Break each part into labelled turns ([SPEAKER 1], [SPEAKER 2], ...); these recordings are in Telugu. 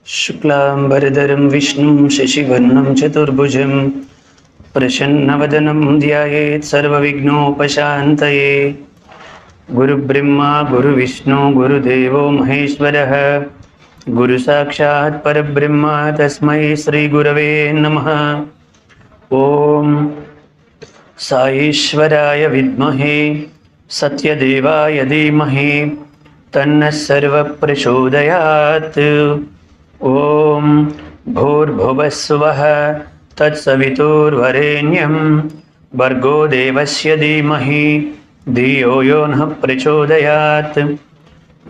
[SPEAKER 1] शुक्लांबरधरं विष्णुं शशिवर्णं चतुर्भुजं प्रसन्नवदनं ध्यायेत् सर्वविघ्नोपशान्तये। गुरुब्रह्मा गुरुविष्णु गुरुदेवो महेश्वरः गुरुसाक्षात् परब्रह्म तस्मै श्रीगुरवे नमः। ओम साईश्वराय विद्महे सत्यदेवाय धीमहि तन्नः सर्वः प्रचोदयात्। ओम भूर्भुवः स्वः तत्सवितुर्वरेण्यं भर्गो देवस्य धीमहि धियो यो नः प्रचोदयात्।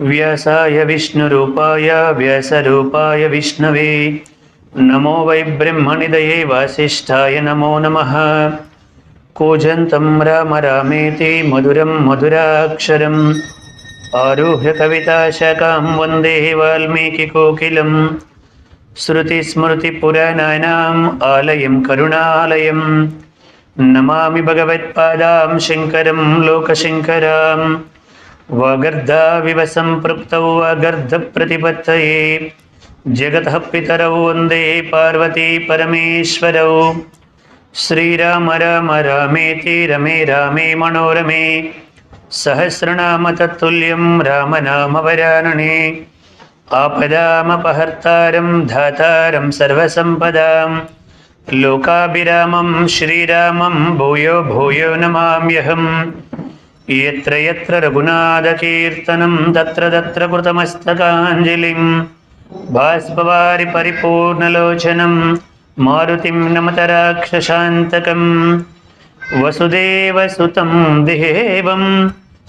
[SPEAKER 1] व्यासाय विष्णुरूपाय व्यासरूपाय विष्णवे नमो वै ब्रह्मनिधये वासिष्ठाय नमो नमः। कूजन्तं राम रामेति मधुरं मधुराक्षरम् आरुह्य कविताशाखां वन्दे वाल्मीकिकोकिलं। श्रुतिस्मृतिपुराणानाम् आलयं करुणालयं नमामि भगवत्पादां शङ्करं लोकशङ्करां। वागर्धाविव सम्पृक्तौ वागर्धप्रतिपत्तये जगतः पितरौ वन्दे पार्वती परमेश्वरौ। श्रीराम राम रामेति रमे रामे मनोरमे सहस्रनाम तत्तुल्यं रामनामवरानने। आपदामपहर्तारं धातारं सर्वसम्पदां लोकाभिरामं श्रीरामं भूयो भूयो नमाम्यहम्। यत्र यत्र रघुनाथकीर्तनं तत्र तत्र कृतमस्तकाञ्जलिं बाष्पवारि परिपूर्णलोचनं मारुतिं नमत राक्षसान्तकं। वसुदेवसुतं देवं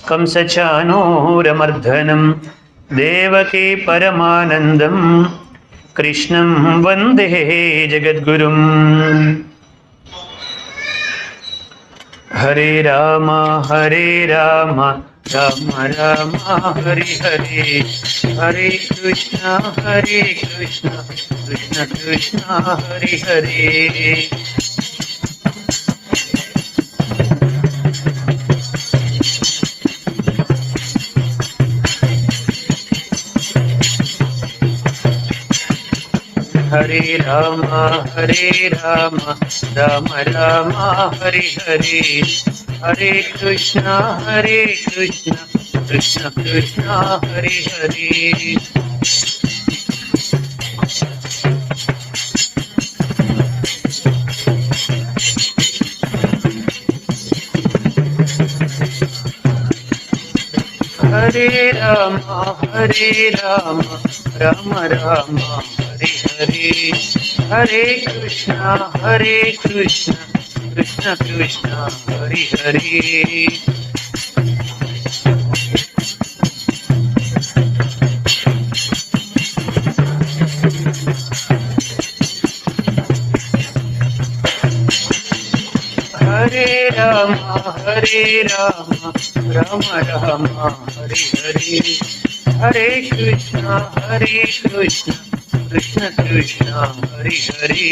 [SPEAKER 1] कंसचाणूरमर्दनं देवकी परमानन्दं कृष्णं वन्दे जगद्गुरुम्। हरे राम राम राम हरे हरे हरे कृष्ण कृष्ण कृष्ण हरे हरे। हरे राम राम राम हरे हरे हरे कृष्ण कृष्ण कृष्ण हरे हरे। हरे राम राम राम हरे हरे हरे कृष्ण कृष्ण कृष्ण हरे हरे। हरे राम राम राम हरे हरे हरे कृष्ण कृष्ण कृष्ण हरे हरे।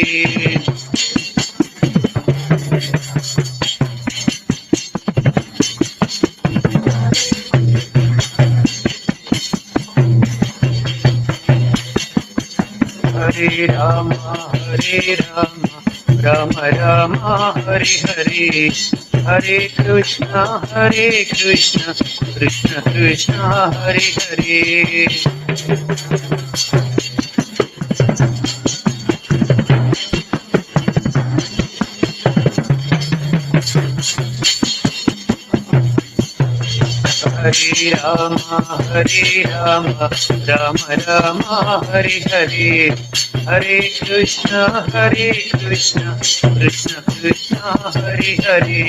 [SPEAKER 1] हरे राम राम राम हरे हरे हरे कृष्ण कृष्ण कृष्ण हरे हरे। हरे राम राम राम हरे हरे हरे कृष्ण कृष्ण कृष्ण हरे हरे।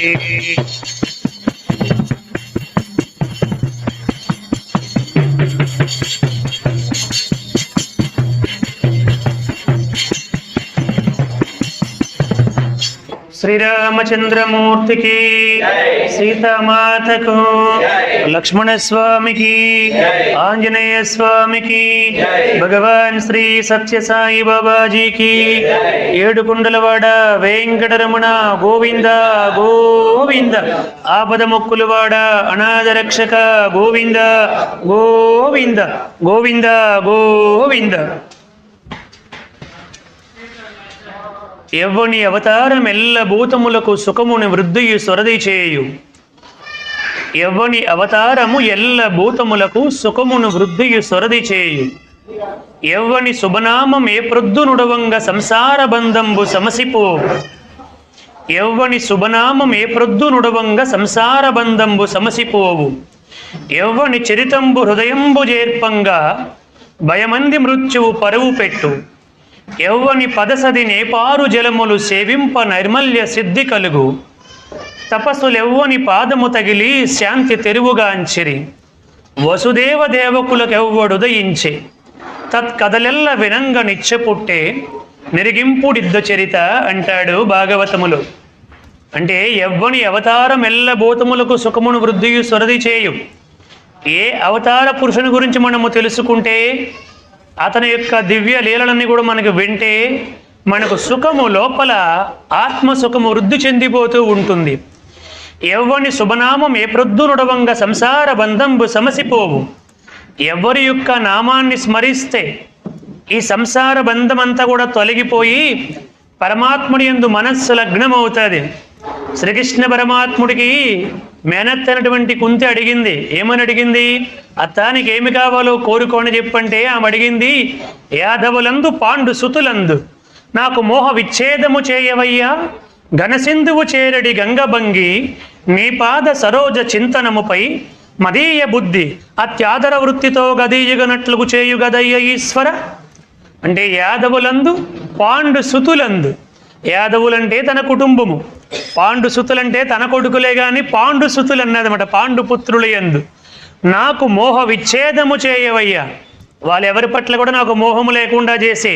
[SPEAKER 1] శ్రీరామచంద్రమూర్తికి, సీతామాతకు, లక్ష్మణ స్వామికి, ఆంజనేయ స్వామికి, భగవాన్ శ్రీ సత్యసాయి బాబాజీకి, ఏడుకొండలవాడ వెంకటరమణ గోవింద గోవింద, ఆపద మొక్కులవాడ అనాథ రక్షక గోవింద గోవింద గోవింద గోవింద. ఎవ్వని అవతారం ఎల్ల భూతములకు సుఖముని వృద్ధియు సొరది చేయు. ఎవ్వని అవతారము ఎల్ల భూతములకు సుఖమును వృద్ధియు సొరది చేయు. ఎవ్వని శుభనామం ఏ ప్రొద్దు నుడవంగ సంసార బంధంబు సమసిపోవు. ఎవ్వని శుభనామం ఏ ప్రొద్దు నుడవంగ సంసార బంధంబు సమసిపోవు. ఎవ్వని చరితంబు హృదయంబు చేర్పంగా భయమంది మృత్యువు పరువు పెట్టు. ఎవ్వని పదసది నేపారు జలములు సేవింప నైర్మల్య సిద్ధి కలుగు. తపస్సులెవ్వని పాదము తగిలి శాంతి తెరువుగాంచిరి. వసుదేవ దేవకులకెవ్వడుదయించే తత్కథలెల్ల వినంగ నిచ్చెపుట్టే నిరిగింపుడిద్ద చరిత అంటాడు భాగవతములు. అంటే ఎవ్వని అవతారం ఎల్ల భూతములకు సుఖమును వృద్ధియు సొరది చేయు. ఏ అవతార పురుషుని గురించి మనము తెలుసుకుంటే, అతని యొక్క దివ్య లీలలన్నీ కూడా మనకు వింటే మనకు సుఖము లోపల ఆత్మసుఖము వృద్ధి చెందిపోతూ ఉంటుంది. ఎవ్వని శుభనామం ఏ ప్రొద్దు నుడవంగ సంసార బంధంబు సమసిపోవు. ఎవరి యొక్క నామాన్ని స్మరిస్తే ఈ సంసార బంధమంతా కూడా తొలగిపోయి పరమాత్ముడి యందు మనస్సు లగ్నమవుతుంది. శ్రీకృష్ణ పరమాత్ముడికి మేనత్తైనటువంటి కుంతి అడిగింది. ఏమని అడిగింది? అత్తానికి ఏమి కావాలో కోరుకోని చెప్పంటే ఆమె అడిగింది, యాదవులందు పాండు సుతులందు నాకు మోహ విచ్ఛేదము చేయవయ్యా. ఘనసింధువు చేరడి గంగభంగి నీ పాద సరోజ చింతనముపై మదీయ బుద్ధి అత్యాదర వృత్తితో గదీయగనట్లుగు చేయు గదయ్య ఈశ్వర. అంటే యాదవులందు పాండు సుతులందు, యాదవులంటే తన కుటుంబము, పాండు సుతులంటే తన కొడుకులే కానీ పాండు సుతులు అన్నదన్నమాట, పాండు పుత్రుల యందు నాకు మోహ విచ్ఛేదము చేయవయ్యా. వాళ్ళెవరి పట్ల కూడా నాకు మోహము లేకుండా చేసే.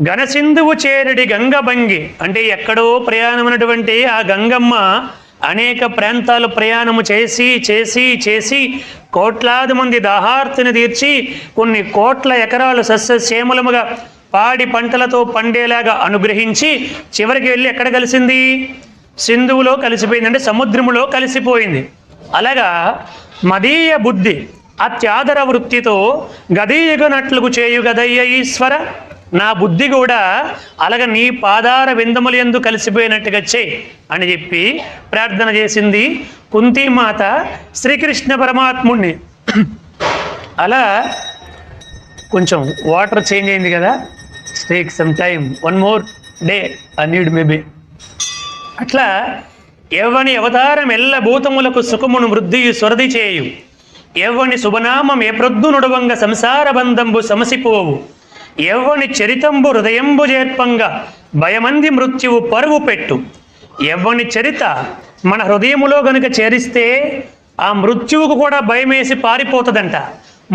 [SPEAKER 1] ఘనసింధువు చేరడి గంగభంగి అంటే ఎక్కడో ప్రయాణమైనటువంటి ఆ గంగమ్మ అనేక ప్రాంతాలు ప్రయాణము చేసి చేసి చేసి కోట్లాది మంది దాహార్తిని తీర్చి కొన్ని కోట్ల ఎకరాలు సస్యశ్యామలముగా పాడి పంటలతో పండేలాగా అనుగ్రహించి చివరికి వెళ్ళి ఎక్కడ కలిసింది? సింధువులో కలిసిపోయింది, అంటే సముద్రములో కలిసిపోయింది. అలాగా మదీయ బుద్ధి అత్యాదర వృత్తితో గదీయగనట్లుగు చేయు గదయ్య ఈశ్వర. నా బుద్ధి కూడా అలాగ నీ పాదార విందముల యందు కలిసిపోయినట్టుగా చేయి అని చెప్పి ప్రార్థన చేసింది కుంతీమాత శ్రీకృష్ణ పరమాత్ముడిని. అలా కొంచెం వాటర్ చేంజ్ అయింది కదా, take some time, 1 more day I need maybe. అట్లా ఎవ్వని అవతారం ఎల్ల భూతములకు సుఖమును వృద్ధియు సొరది చేయు. ఎవ్వని శుభనామం ఏ ప్రొద్దు నుడవంగ సంసార బంధంబు సమసిపోవు. ఎవ్వని చరితంబు హృదయంబు చేర్పంగా భయమంది మృత్యువు పరువు పెట్టు. ఎవ్వని చరిత మన హృదయములో గనుక చేరిస్తే ఆ మృత్యువుకు కూడా భయమేసి పారిపోతుందంట.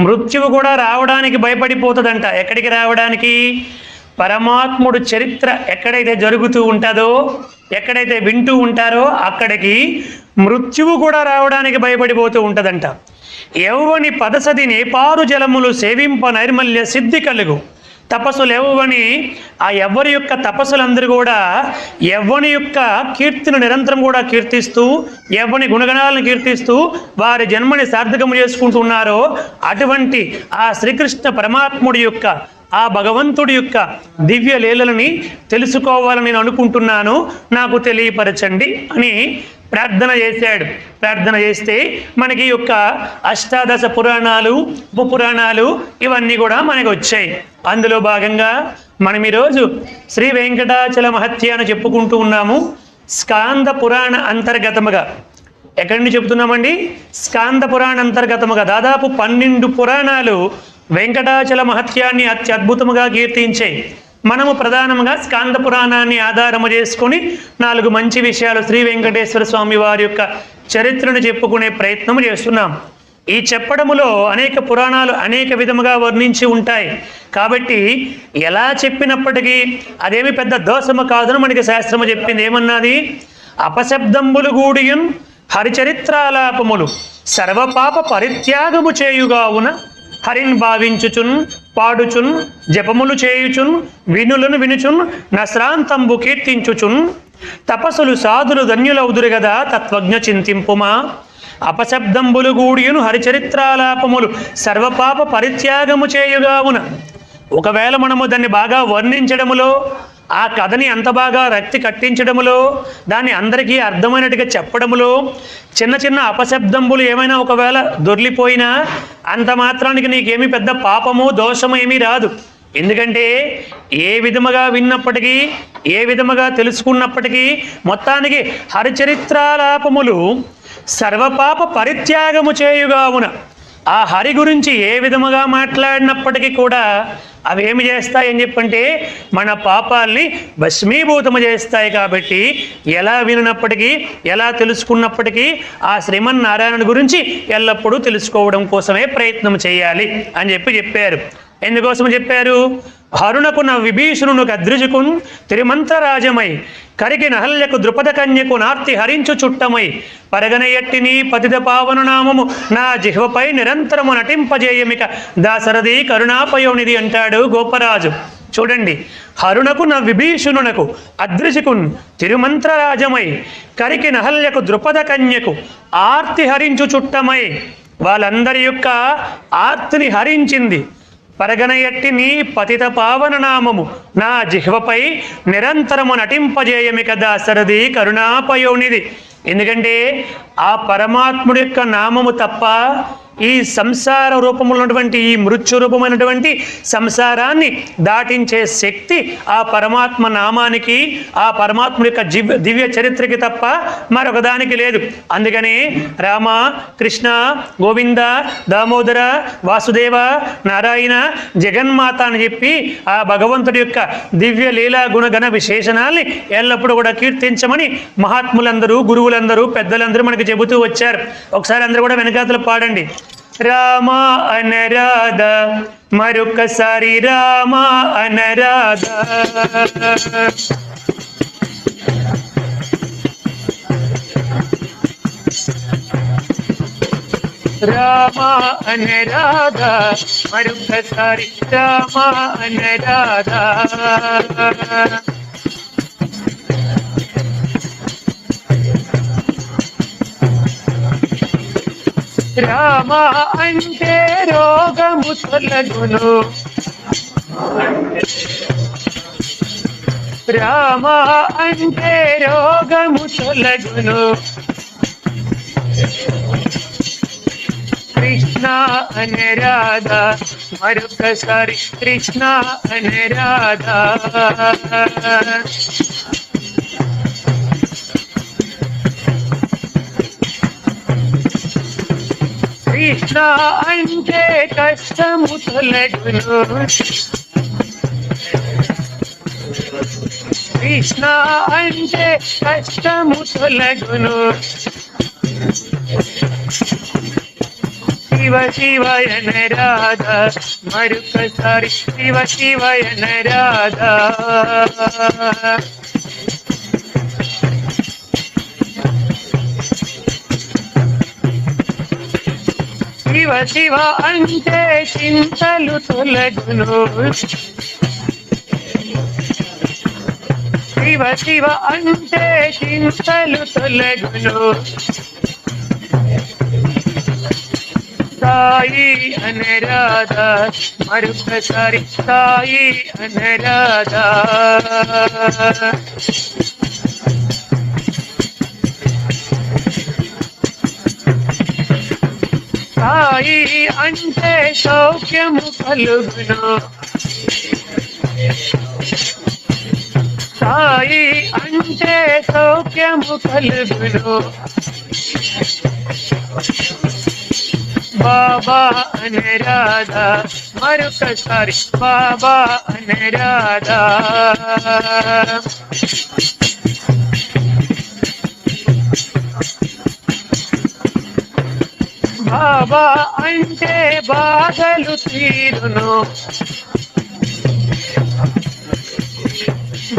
[SPEAKER 1] మృత్యువు కూడా రావడానికి భయపడిపోతుందంట. ఎక్కడికి రావడానికి? పరమాత్ముడు చరిత్ర ఎక్కడైతే జరుగుతూ ఉంటుందో, ఎక్కడైతే వింటూ ఉంటారో అక్కడికి మృత్యువు కూడా రావడానికి భయపడిపోతూ ఉంటుందంట. ఎవ్వని పదసది నేపారు జలములు సేవింప నైర్మల్య సిద్ధి కలుగు. తపస్సులు ఎవ్వని ఆ ఎవ్వరి యొక్క తపస్సులందరూ కూడా ఎవ్వని యొక్క కీర్తిని నిరంతరం కూడా కీర్తిస్తూ, ఎవ్వని గుణగణాలను కీర్తిస్తూ వారి జన్మని సార్థకము చేసుకుంటున్నారో అటువంటి ఆ శ్రీకృష్ణ పరమాత్ముడి యొక్క ఆ భగవంతుడి యొక్క దివ్య లీలలని తెలుసుకోవాలని నేను అనుకుంటున్నాను, నాకు తెలియపరచండి అని ప్రార్థన చేశాడు. ప్రార్థన చేస్తే మనకి యొక్క అష్టాదశ పురాణాలు, ఉపపురాణాలు ఇవన్నీ కూడా మనకు వచ్చాయి. అందులో భాగంగా మనం ఈరోజు శ్రీ వెంకటాచల మహత్య అని చెప్పుకుంటూ ఉన్నాము. స్కాంద పురాణ అంతర్గతముగా ఎక్కడి నుంచి చెప్తున్నామండి? స్కాంద పురాణ అంతర్గతముగా దాదాపు 12 పురాణాలు వెంకటాచల మహత్యాన్ని అత్యద్భుతముగా కీర్తించాయి. మనము ప్రధానంగా స్కాంద పురాణాన్ని ఆధారము చేసుకొని 4 మంచి విషయాలు శ్రీ వెంకటేశ్వర స్వామి వారి యొక్క చరిత్రను చెప్పుకునే ప్రయత్నం చేస్తున్నాం. ఈ చెప్పడములో అనేక పురాణాలు అనేక విధముగా వర్ణించి ఉంటాయి. కాబట్టి ఎలా చెప్పినప్పటికీ అదేమి పెద్ద దోషము కాదని మనకి శాస్త్రము చెప్పింది. ఏమన్నది? అపశబ్దంబులు గూడియున్ హరిచరిత్రాలాపములు సర్వపాప పరిత్యాగము చేయుగావున హరిన్ భావించుచున్ పాడుచున్ జపములు చేయుచున్ వినులను వినుచున్ నశ్రాంతంబు కీర్తించుచున్ తపస్సులు సాధులు ధన్యులవుదురు గదా తత్వజ్ఞ చింతింపుమా. అపశబ్దంబులు గూడియును హరిచరిత్రాలాపములు సర్వపాప పరిత్యాగము చేయుగావున. ఒకవేళ మనము దాన్ని బాగా వర్ణించడములో, ఆ కథని అంత బాగా రక్తి కట్టించడములో, దాన్ని అందరికీ అర్థమైనట్టుగా చెప్పడములో చిన్న చిన్న అపశబ్దంబులు ఏమైనా ఒకవేళ దొర్లిపోయినా అంత మాత్రానికి నీకేమీ పెద్ద పాపము దోషము ఏమీ రాదు. ఎందుకంటే ఏ విధముగా విన్నప్పటికీ ఏ విధముగా తెలుసుకున్నప్పటికీ మొత్తానికి హరిచరిత్రాలాపములు సర్వపాప పరిత్యాగము చేయుగావున. ఆ హరి గురించి ఏ విధముగా మాట్లాడినప్పటికీ కూడా అవేమి చేస్తాయని చెప్పంటే మన పాపాల్ని భస్మీభూతము చేస్తాయి. కాబట్టి ఎలా వినప్పటికీ ఎలా తెలుసుకున్నప్పటికీ ఆ శ్రీమన్నారాయణుడి గురించి ఎల్లప్పుడూ తెలుసుకోవడం కోసమే ప్రయత్నం చేయాలి అని చెప్పారు. ఎందుకోసం చెప్పారు? హరుణకు న విభీషణునికి అద్రిజుకున్ తిరుమంత్రరాజమై కరికి నహల్యకు ద్రుపద కన్యకు నార్తి హరించు చుట్టమై పరగనయట్టిని పతిత పావన నామము నా జిహ్వపై నిరంతరము నటింపజేయమిక దాశరథి కరుణాపయోనిధి అంటాడు గోపరాజు. చూడండి, హరుణకు న విభీషణునకు అద్రిజుకున్ తిరుమంత్రరాజమై కరికి నహల్యకు ద్రుపద కన్యకు ఆర్తి హరించు చుట్టమై, వాళ్ళందరి యొక్క ఆర్తిని హరించింది. పరగనయట్టి నీ పతిత పావన నామము నా జిహ్వపై నిరంతరము నటింపజేయమి కదా సరది కరుణాపయోనిది. ఎందుకంటే ఆ పరమాత్ముడి యొక్క నామము తప్ప ఈ సంసార రూపంలో ఉన్నటువంటి ఈ మృత్యు రూపమైనటువంటి సంసారాన్ని దాటించే శక్తి ఆ పరమాత్మ నామానికి, ఆ పరమాత్ముడి యొక్క దివ్య చరిత్రకి తప్ప మరొకదానికి లేదు. అందుకని రామ, కృష్ణ, గోవింద, దామోదర, వాసుదేవ, నారాయణ, జగన్మాత అని చెప్పి ఆ భగవంతుడి యొక్క దివ్య లీలా గుణగణ విశేషణాల్ని ఎల్లప్పుడూ కూడా కీర్తించమని మహాత్ములందరూ, గురువులందరూ, పెద్దలందరూ మనకి చెబుతూ వచ్చారు. ఒకసారి అందరూ కూడా వెనకాతలు పాడండి. రామ అనరాధ మరొకసారి రామ అనరాధ. రామ అనరాధ మరొకసారి రామ అనరాధ. రామ అంటే రోగము తొలగును, రామ అంటే రోగము తొలగును. కృష్ణ అనరాధ మరొకసారి కృష్ణ అనరాధ. కృష్ణ అంటే కష్టము తొలగును, కృష్ణ అంటే కష్టము తొలగును. శివ శివయ నరాధ మరొకసారి శివ శివయ నరాధ. శివ శివ అంటే చింతలు తొలగును, శివ శివ అంటే చింతలు తొలగును. సాయి అనరాధ మరొకసారి సాయి అనరాధ. సాయి అంటే సౌఖ్యము కలుగును, సాయి అంటే సౌఖ్యము కలుగును. బాబా అనరాధ మరొకసారి బాబా అనరాధ. బాబా అంటే బాధలు తీరును,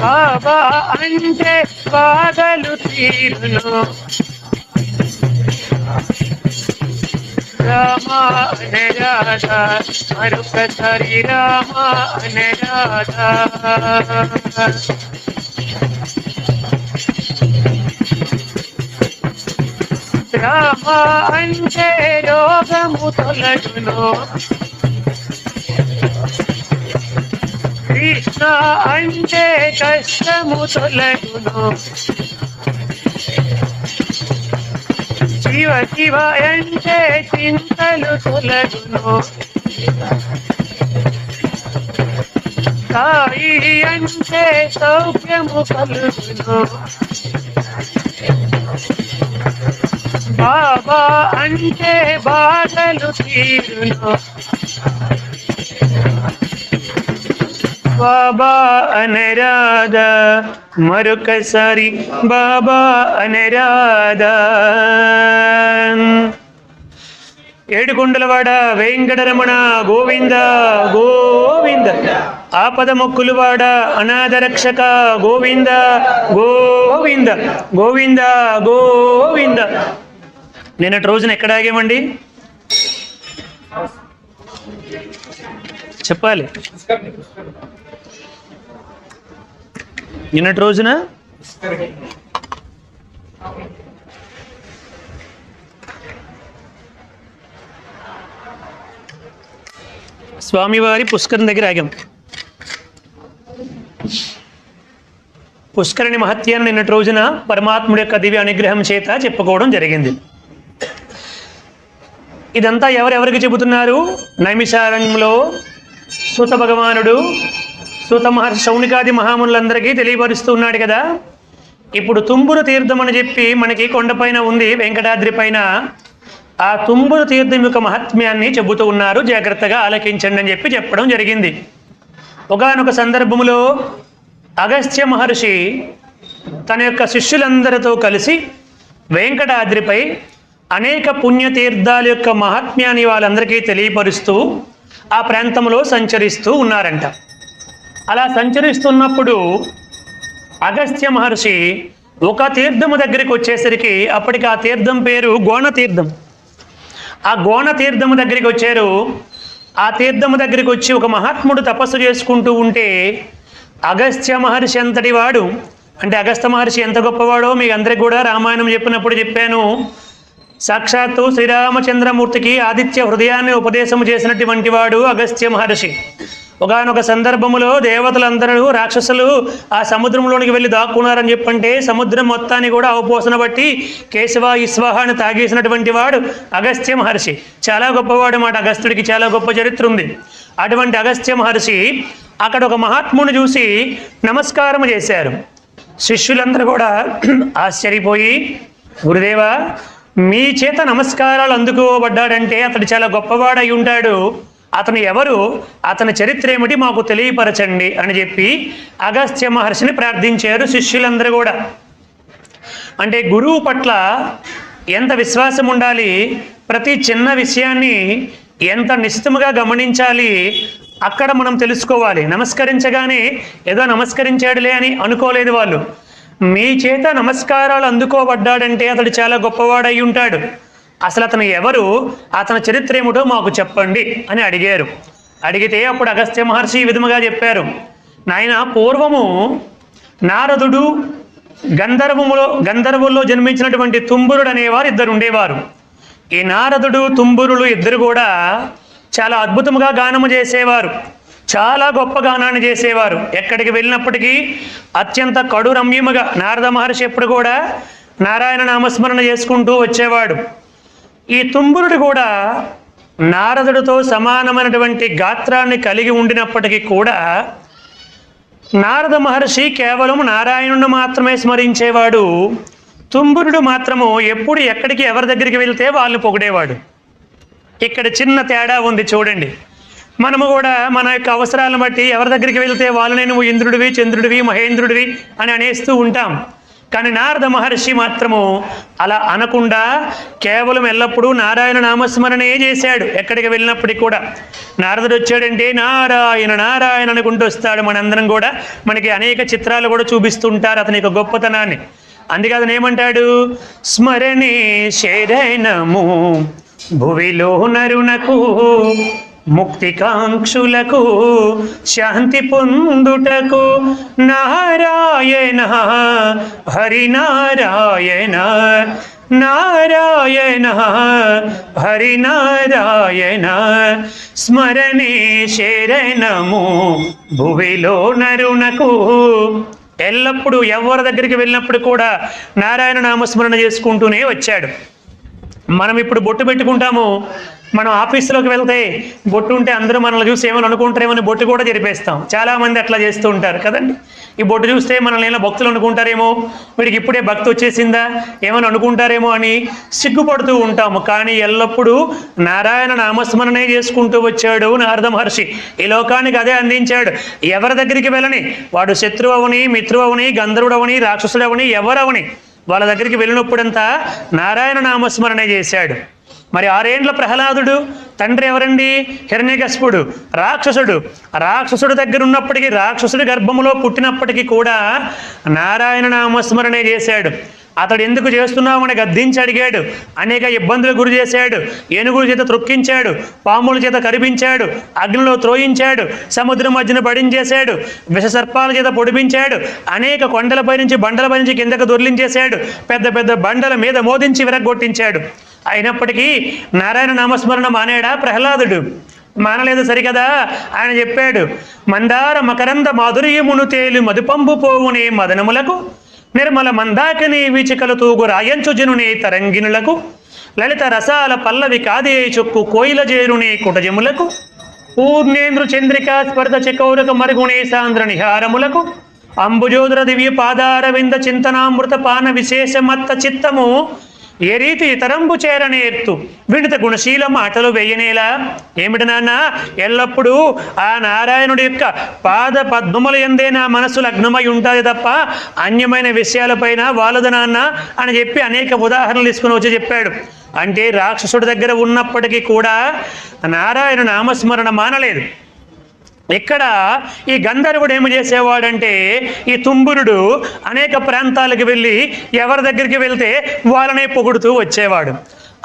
[SPEAKER 1] బాబా అంటే బాధలు తీరును. రామ అనే రాధా మరొకసారి రామ అనే రాధా. రామ అంటే రోగము తొలగును, కృష్ణ అంటే కష్టము తొలగును. శివ శివ అంటే చింతలు తొలగును. సాయి అంటే సౌఖ్యము కలుగును. బాబా అంటే బాధలు తీరును. బాబా అనే రాధా మరొకసారి బాబా అనే రాధా. ఏడుకొండలవాడ వెంకటరమణ గోవింద గోవింద. ఆపద మొక్కులువాడ అనాథ రక్షక గోవింద గోవింద గోవింద గోవింద. నిన్నటి రోజున ఎక్కడ ఆగామండి చెప్పాలి? నిన్నటి రోజున స్వామివారి పుష్కరం దగ్గర ఆగాం. పుష్కరిణి మహత్యాన్ని నిన్నటి రోజున పరమాత్ముడి యొక్క దివ్య అనుగ్రహం చేత చెప్పుకోవడం జరిగింది. ఇదంతా ఎవరెవరికి చెబుతున్నారు? నైమిషారణ్యంలో సూత భగవానుడు సూత మహర్షి శౌనికాది మహామునులందరికీ తెలియపరుస్తున్నాడు కదా. ఇప్పుడు తుంబురు తీర్థం అని చెప్పి మనకి కొండపైన ఉంది, వెంకటాద్రి పైన. ఆ తుంబురు తీర్థం యొక్క మహాత్మ్యాన్ని చెబుతూ ఉన్నారు, జాగ్రత్తగా ఆలకించండి అని చెప్పి చెప్పడం జరిగింది. ఒకానొక సందర్భంలో అగస్త్య మహర్షి తన యొక్క శిష్యులందరితో కలిసి వెంకటాద్రిపై అనేక పుణ్యతీర్థాల యొక్క మహాత్మ్యాన్ని వాళ్ళందరికీ తెలియపరుస్తూ ఆ ప్రాంతంలో సంచరిస్తూ ఉన్నారంట. అలా సంచరిస్తున్నప్పుడు అగస్త్య మహర్షి ఒక తీర్థము దగ్గరికి వచ్చేసరికి, అప్పటికి ఆ తీర్థం పేరు గోణ తీర్థం. ఆ గోణ తీర్థము దగ్గరికి వచ్చారు. ఆ తీర్థము దగ్గరికి వచ్చి ఒక మహాత్ముడు తపస్సు చేసుకుంటూ ఉంటే, అగస్త్య మహర్షి అంతటి వాడు, అంటే అగస్త్య మహర్షి ఎంత గొప్పవాడో మీకు అందరికి కూడా రామాయణం చెప్పినప్పుడు చెప్పాను. సాక్షాత్తు శ్రీరామచంద్రమూర్తికి ఆదిత్య హృదయాన్ని ఉపదేశం చేసినటువంటి వాడు అగస్త్య మహర్షి. ఒకానొక సందర్భములో దేవతలందరూ రాక్షసులు ఆ సముద్రంలోనికి వెళ్ళి దాక్కున్నారని చెప్పంటే సముద్రం మొత్తాన్ని కూడా అవపోసన బట్టి కేశవ ఇస్వాహ అని తాగేసినటువంటి వాడు అగస్త్య మహర్షి. చాలా గొప్పవాడు మాట. అగస్త్యుడికి చాలా గొప్ప చరిత్ర ఉంది. అటువంటి అగస్త్య మహర్షి అక్కడ ఒక మహాత్ముని చూసి నమస్కారం చేశారు. శిష్యులందరూ కూడా ఆశ్చర్యపోయి, గురుదేవా మీ చేత నమస్కారాలు అందుకోబడ్డాడంటే అతడు చాలా గొప్పవాడై ఉంటాడు, అతను ఎవరు, అతని చరిత్ర ఏమిటి మాకు తెలియపరచండి అని చెప్పి అగస్త్య మహర్షిని ప్రార్థించారు శిష్యులందరూ కూడా. అంటే గురువు పట్ల ఎంత విశ్వాసం ఉండాలి, ప్రతి చిన్న విషయాన్ని ఎంత నిశ్చితముగా గమనించాలి, అక్కడ మనం తెలుసుకోవాలి. నమస్కరించగానే ఏదో నమస్కరించాడులే అని అనుకోలేదు వాళ్ళు. మీ చేత నమస్కారాలు అందుకోబడ్డాడంటే అతడు చాలా గొప్పవాడై ఉంటాడు, అసలు అతను ఎవరు, అతని చరిత్ర ఏమిటో మాకు చెప్పండి అని అడిగారు. అడిగితే అప్పుడు అగస్త్య మహర్షి ఈ విధముగా చెప్పారు. నాయన, పూర్వము నారదుడు గంధర్వుల్లో జన్మించినటువంటి తుంబురుడు అనేవారు ఇద్దరు ఉండేవారు. ఈ నారదుడు తుంబురులు ఇద్దరు కూడా చాలా అద్భుతంగా గానము చేసేవారు, చాలా గొప్ప గానాన్ని చేసేవారు. ఎక్కడికి వెళ్ళినప్పటికీ అత్యంత కడురమ్యముగా నారద మహర్షి ఎప్పుడు కూడా నారాయణ నామస్మరణ చేసుకుంటూ వచ్చేవాడు. ఈ తుంబురుడు కూడా నారదుడితో సమానమైనటువంటి గాత్రాన్ని కలిగి ఉండినప్పటికీ కూడా నారద మహర్షి కేవలం నారాయణుని మాత్రమే స్మరించేవాడు. తుంబురుడు మాత్రము ఎప్పుడు ఎక్కడికి ఎవరి దగ్గరికి వెళ్తే వాళ్ళని పొగిడేవాడు. ఇక్కడ చిన్న తేడా ఉంది చూడండి. మనము కూడా మన యొక్క అవసరాలను బట్టి ఎవరి దగ్గరికి వెళ్తే వాళ్ళని నువ్వు ఇంద్రుడివి, చంద్రుడివి, మహేంద్రుడివి అని అనేస్తూ ఉంటాం. కానీ నారద మహర్షి మాత్రము అలా అనకుండా కేవలం ఎల్లప్పుడూ నారాయణ నామస్మరణే చేశాడు. ఎక్కడికి వెళ్ళినప్పటికీ కూడా నారదుడు వచ్చాడంటే నారాయణ నారాయణ అనుకుంటూ వస్తాడు. మనందరం కూడా మనకి అనేక చిత్రాలు కూడా చూపిస్తుంటారు అతని యొక్క గొప్పతనాన్ని. అందుకే అతను ఏమంటాడు, స్మరణే శరణము భువిలో నరునకు ముక్తికాంక్షులకు శాంతి పొందుటకు నారాయణ హరినారాయణ నారాయణ హరినారాయణ స్మరణే శరణము భువిలో నరునకు. ఎల్లప్పుడూ ఎవరి దగ్గరికి వెళ్ళినప్పుడు కూడా నారాయణ నామస్మరణ చేసుకుంటూనే వచ్చాడు. మనం ఇప్పుడు బొట్టు పెట్టుకుంటాము. మనం ఆఫీసులోకి వెళ్తే బొట్టు ఉంటే అందరూ మనల్ని చూసి ఏమని అనుకుంటారేమని బొట్టు కూడా జరిపేస్తాం. చాలామంది అట్లా చేస్తూ ఉంటారు కదండి. ఈ బొట్టు చూస్తే మనల్ని ఏమైనా భక్తులు అనుకుంటారేమో, వీడికి ఇప్పుడే భక్తి వచ్చేసిందా ఏమని అనుకుంటారేమో అని సిగ్గుపడుతూ ఉంటాము. కానీ ఎల్లప్పుడూ నారాయణ నామస్మరణే చేసుకుంటూ వచ్చాడు నారద మహర్షి. ఈ లోకానికి అదే అందించాడు. ఎవరి దగ్గరికి వెళ్ళని, వాడు శత్రువు అవని, మిత్రువు అవని, గంధర్వుడవని, రాక్షసుడవని, ఎవరవని, వాళ్ళ దగ్గరికి వెళ్ళినప్పుడంతా నారాయణ నామస్మరణే చేశాడు. మరి 6 ఏండ్ల ప్రహ్లాదుడు తండ్రి ఎవరండి? హిరణ్యకశిపుడు, రాక్షసుడు. రాక్షసుడు దగ్గర ఉన్నప్పటికీ, రాక్షసుడి గర్భములో పుట్టినప్పటికీ కూడా నారాయణ నామస్మరణే చేశాడు. అతడు ఎందుకు చేస్తున్నామని గద్దించి అడిగాడు. అనేక ఇబ్బందులు గురి చేశాడు. ఏనుగుల చేత త్రొక్కించాడు, పాముల చేత కరిపించాడు, అగ్నిలో త్రోయించాడు, సముద్రం మధ్యన పడించేశాడు, విషసర్పాల చేత పొడిపించాడు, అనేక కొండలపై నుంచి బండలపై నుంచి కిందకు దొర్లించేశాడు, పెద్ద పెద్ద బండల మీద మోదించి విరగొట్టించాడు. అయినప్పటికీ నారాయణ నామస్మరణ మానేడా ప్రహ్లాదుడు? మానలేదు సరికదా. ఆయన చెప్పాడు, మందార మకరంద మాధుర్యమును తేలు మధుపంబు పోవునే మదనములకు నిర్మల మందాకిని వీచికలు తూగు రాయంచు జనునే తరంగిణులకు లలిత రసాల పల్లవి కాదే చొక్కు కోయిల చేరునే కుటజములకు పూర్ణేంద్ర చంద్రికా స్పర్ధ చకౌరక మరుగునే సాంద్ర నిహారములకు అంబుజోదర దివ్య పాదారవింద చింతనామృత పాన విశేషమత్త చిత్తము ఏ రీతి ఇతరంబు చేరనేర్తు వినిత గుణశీల మాటలు వేయనేలా. ఏమిటి నాన్న, ఎల్లప్పుడూ ఆ నారాయణుడి యొక్క పాద పద్మముల యందే నా మనస్సు లగ్నమై ఉంటుంది తప్ప అన్యమైన విషయాలపైన వాళ్ళదు నాన్న అని చెప్పి అనేక ఉదాహరణలు తీసుకుని వచ్చి చెప్పాడు. అంటే రాక్షసుడి దగ్గర ఉన్నప్పటికీ కూడా నారాయణ నామస్మరణ మానలేదు. ఇక్కడ ఈ గంధర్వుడు ఏమి చేసేవాడంటే, ఈ తుంబురుడు అనేక ప్రాంతాలకు వెళ్ళి ఎవరి దగ్గరికి వెళ్తే వాళ్ళనే పొగుడుతూ వచ్చేవాడు.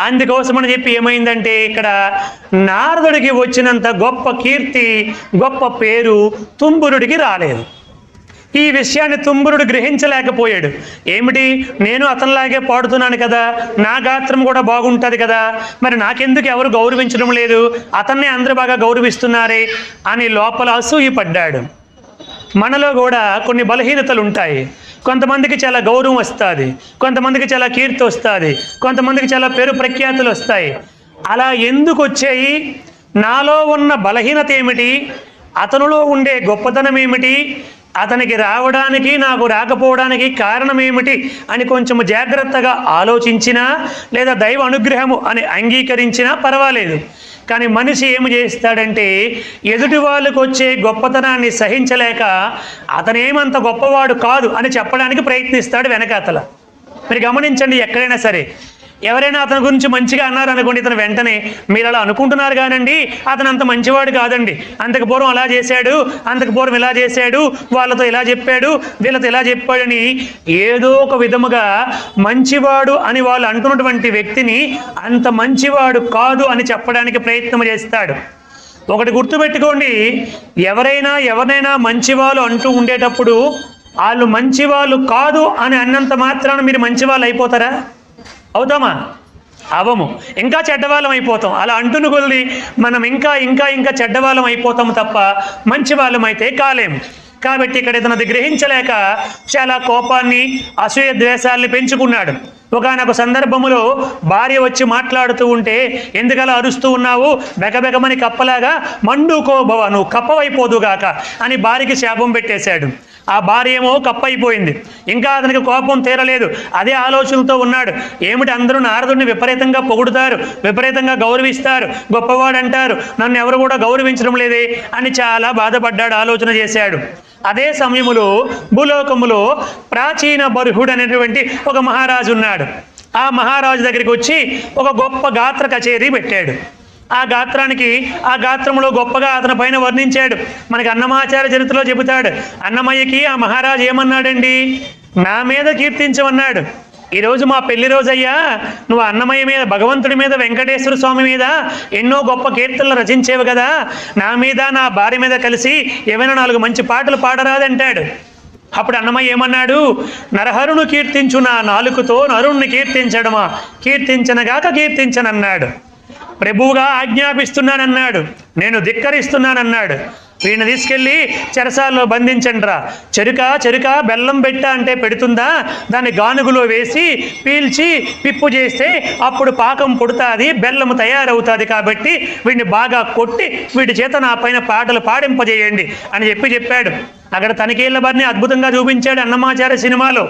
[SPEAKER 1] అందుకోసమని చెప్పి ఏమైందంటే, ఇక్కడ నారదుడికి వచ్చినంత గొప్ప కీర్తి, గొప్ప పేరు తుంబురుడికి రాలేదు. ఈ విషయాన్ని తుంబురుడు గ్రహించలేకపోయాడు. ఏమిటి, నేను అతనిలాగే పాడుతున్నాను కదా, నా గాత్రం కూడా బాగుంటుంది కదా, మరి నాకెందుకు ఎవరు గౌరవించడం లేదు, అతన్నే అందరూ బాగా గౌరవిస్తున్నారే అని లోపల అసూయపడ్డాడు. మనలో కూడా కొన్ని బలహీనతలు ఉంటాయి. కొంతమందికి చాలా గౌరవం వస్తుంది, కొంతమందికి చాలా కీర్తి వస్తుంది, కొంతమందికి చాలా పేరు ప్రఖ్యాతులు వస్తాయి. అలా ఎందుకు వచ్చాయి? నాలో ఉన్న బలహీనత ఏమిటి, అతనిలో ఉండే గొప్పతనం ఏమిటి, అతనికి రావడానికి నాకు రాకపోవడానికి కారణం ఏమిటి అని కొంచెం జాగ్రత్తగా ఆలోచించినా లేదా దైవ అనుగ్రహము అని అంగీకరించినా పర్వాలేదు. కానీ మనిషి ఏమి చేస్తాడంటే, ఎదుటి వాళ్ళకు వచ్చే గొప్పతనాన్ని సహించలేక అతనేమంత గొప్పవాడు కాదు అని చెప్పడానికి ప్రయత్నిస్తాడు వెనకాతల. మీరు గమనించండి, ఎక్కడైనా సరే ఎవరైనా అతని గురించి మంచిగా అన్నారనుకోండి, ఇతను వెంటనే మీరు అలా అనుకుంటున్నారు కానండి, అతను అంత మంచివాడు కాదండి, అంతకు పూర్వం అలా చేశాడు, అంతకు పూర్వం ఇలా చేశాడు, వాళ్ళతో ఇలా చెప్పాడు, వీళ్ళతో ఇలా చెప్పాడని ఏదో ఒక విధముగా మంచివాడు అని వాళ్ళు అంటున్నటువంటి వ్యక్తిని అంత మంచివాడు కాదు అని చెప్పడానికి ప్రయత్నం చేస్తాడు. ఒకటి గుర్తుపెట్టుకోండి, ఎవరైనా మంచివాళ్ళు అంటూ ఉండేటప్పుడు వాళ్ళు మంచివాళ్ళు కాదు అని అన్నంత మాత్రాన మీరు మంచివాళ్ళు అయిపోతారా? అవుతామా? అవము, ఇంకా చెడ్డవాళ్ళం అయిపోతాం. అలా అంటున్న కొద్ది మనం ఇంకా ఇంకా ఇంకా చెడ్డవాళ్ళం అయిపోతాం తప్ప మంచి వాళ్ళం అయితే కాలేము. కాబట్టి ఇక్కడ ఇతను గ్రహించలేక చాలా కోపాన్ని, అసూయ ద్వేషాలని పెంచుకున్నాడు. ఒకానొక సందర్భములో భార్య వచ్చి మాట్లాడుతూ ఉంటే, ఎందుకలా అరుస్తూ ఉన్నావు, బెకబెకమని కప్పలాగా మండుకోబవ, నువ్వు కప్పవైపోదుగాక అని భార్యకి శాపం పెట్టేశాడు. ఆ భార్య ఏమో కప్పైపోయింది. ఇంకా అతనికి కోపం తీరలేదు, అదే ఆలోచనతో ఉన్నాడు. ఏమిటి, అందరూ నారదుడిని విపరీతంగా పొగుడుతారు, విపరీతంగా గౌరవిస్తారు, గొప్పవాడు అంటారు, నన్ను ఎవరు కూడా గౌరవించడం లేదే అని చాలా బాధపడ్డాడు, ఆలోచన చేశాడు. అదే సమయములో భూలోకములో ప్రాచీన బర్హుడు అనేటువంటి ఒక మహారాజు ఉన్నాడు. ఆ మహారాజు దగ్గరికి వచ్చి ఒక గొప్ప గాత్ర కచేరీ పెట్టాడు. ఆ గాత్రంలో గొప్పగా అతని పైన వర్ణించాడు. మనకి అన్నమాచార్య చరిత్రలో చెబుతాడు, అన్నమయ్యకి ఆ మహారాజు ఏమన్నాడండి, నా మీద కీర్తించమన్నాడు. ఈరోజు మా పెళ్లి రోజయ్యా, నువ్వు అన్నమయ్య మీద, భగవంతుడి మీద, వెంకటేశ్వర స్వామి మీద ఎన్నో గొప్ప కీర్తనలు రచించేవి కదా, నా మీద నా భార్య మీద కలిసి ఏమైనా 4 మంచి పాటలు పాడరాదంటాడు. అప్పుడు అన్నమయ్య ఏమన్నాడు, నరహరును కీర్తించు నా నాలుకతో నరుణ్ణి కీర్తించడమా, కీర్తించనగాక కీర్తించనన్నాడు. ప్రభువుగా ఆజ్ఞాపిస్తున్నానన్నాడు, నేను ధిక్కరిస్తున్నానన్నాడు. వీడిని తీసుకెళ్ళి చెరసాల్లో బంధించండిరా. చెరుక బెల్లం పెట్ట అంటే పెడుతుందా, దాన్ని గానుగులో వేసి పీల్చి పిప్పు చేస్తే అప్పుడు పాకం పుడుతుంది, బెల్లం తయారవుతుంది. కాబట్టి వీడిని బాగా కొట్టి వీడి చేత నా పైన పాటలు పాడింపజేయండి అని చెప్పాడు. అక్కడ తనిఖీళ్ళ బారిని అద్భుతంగా చూపించాడు అన్నమాచార్య సినిమాలో.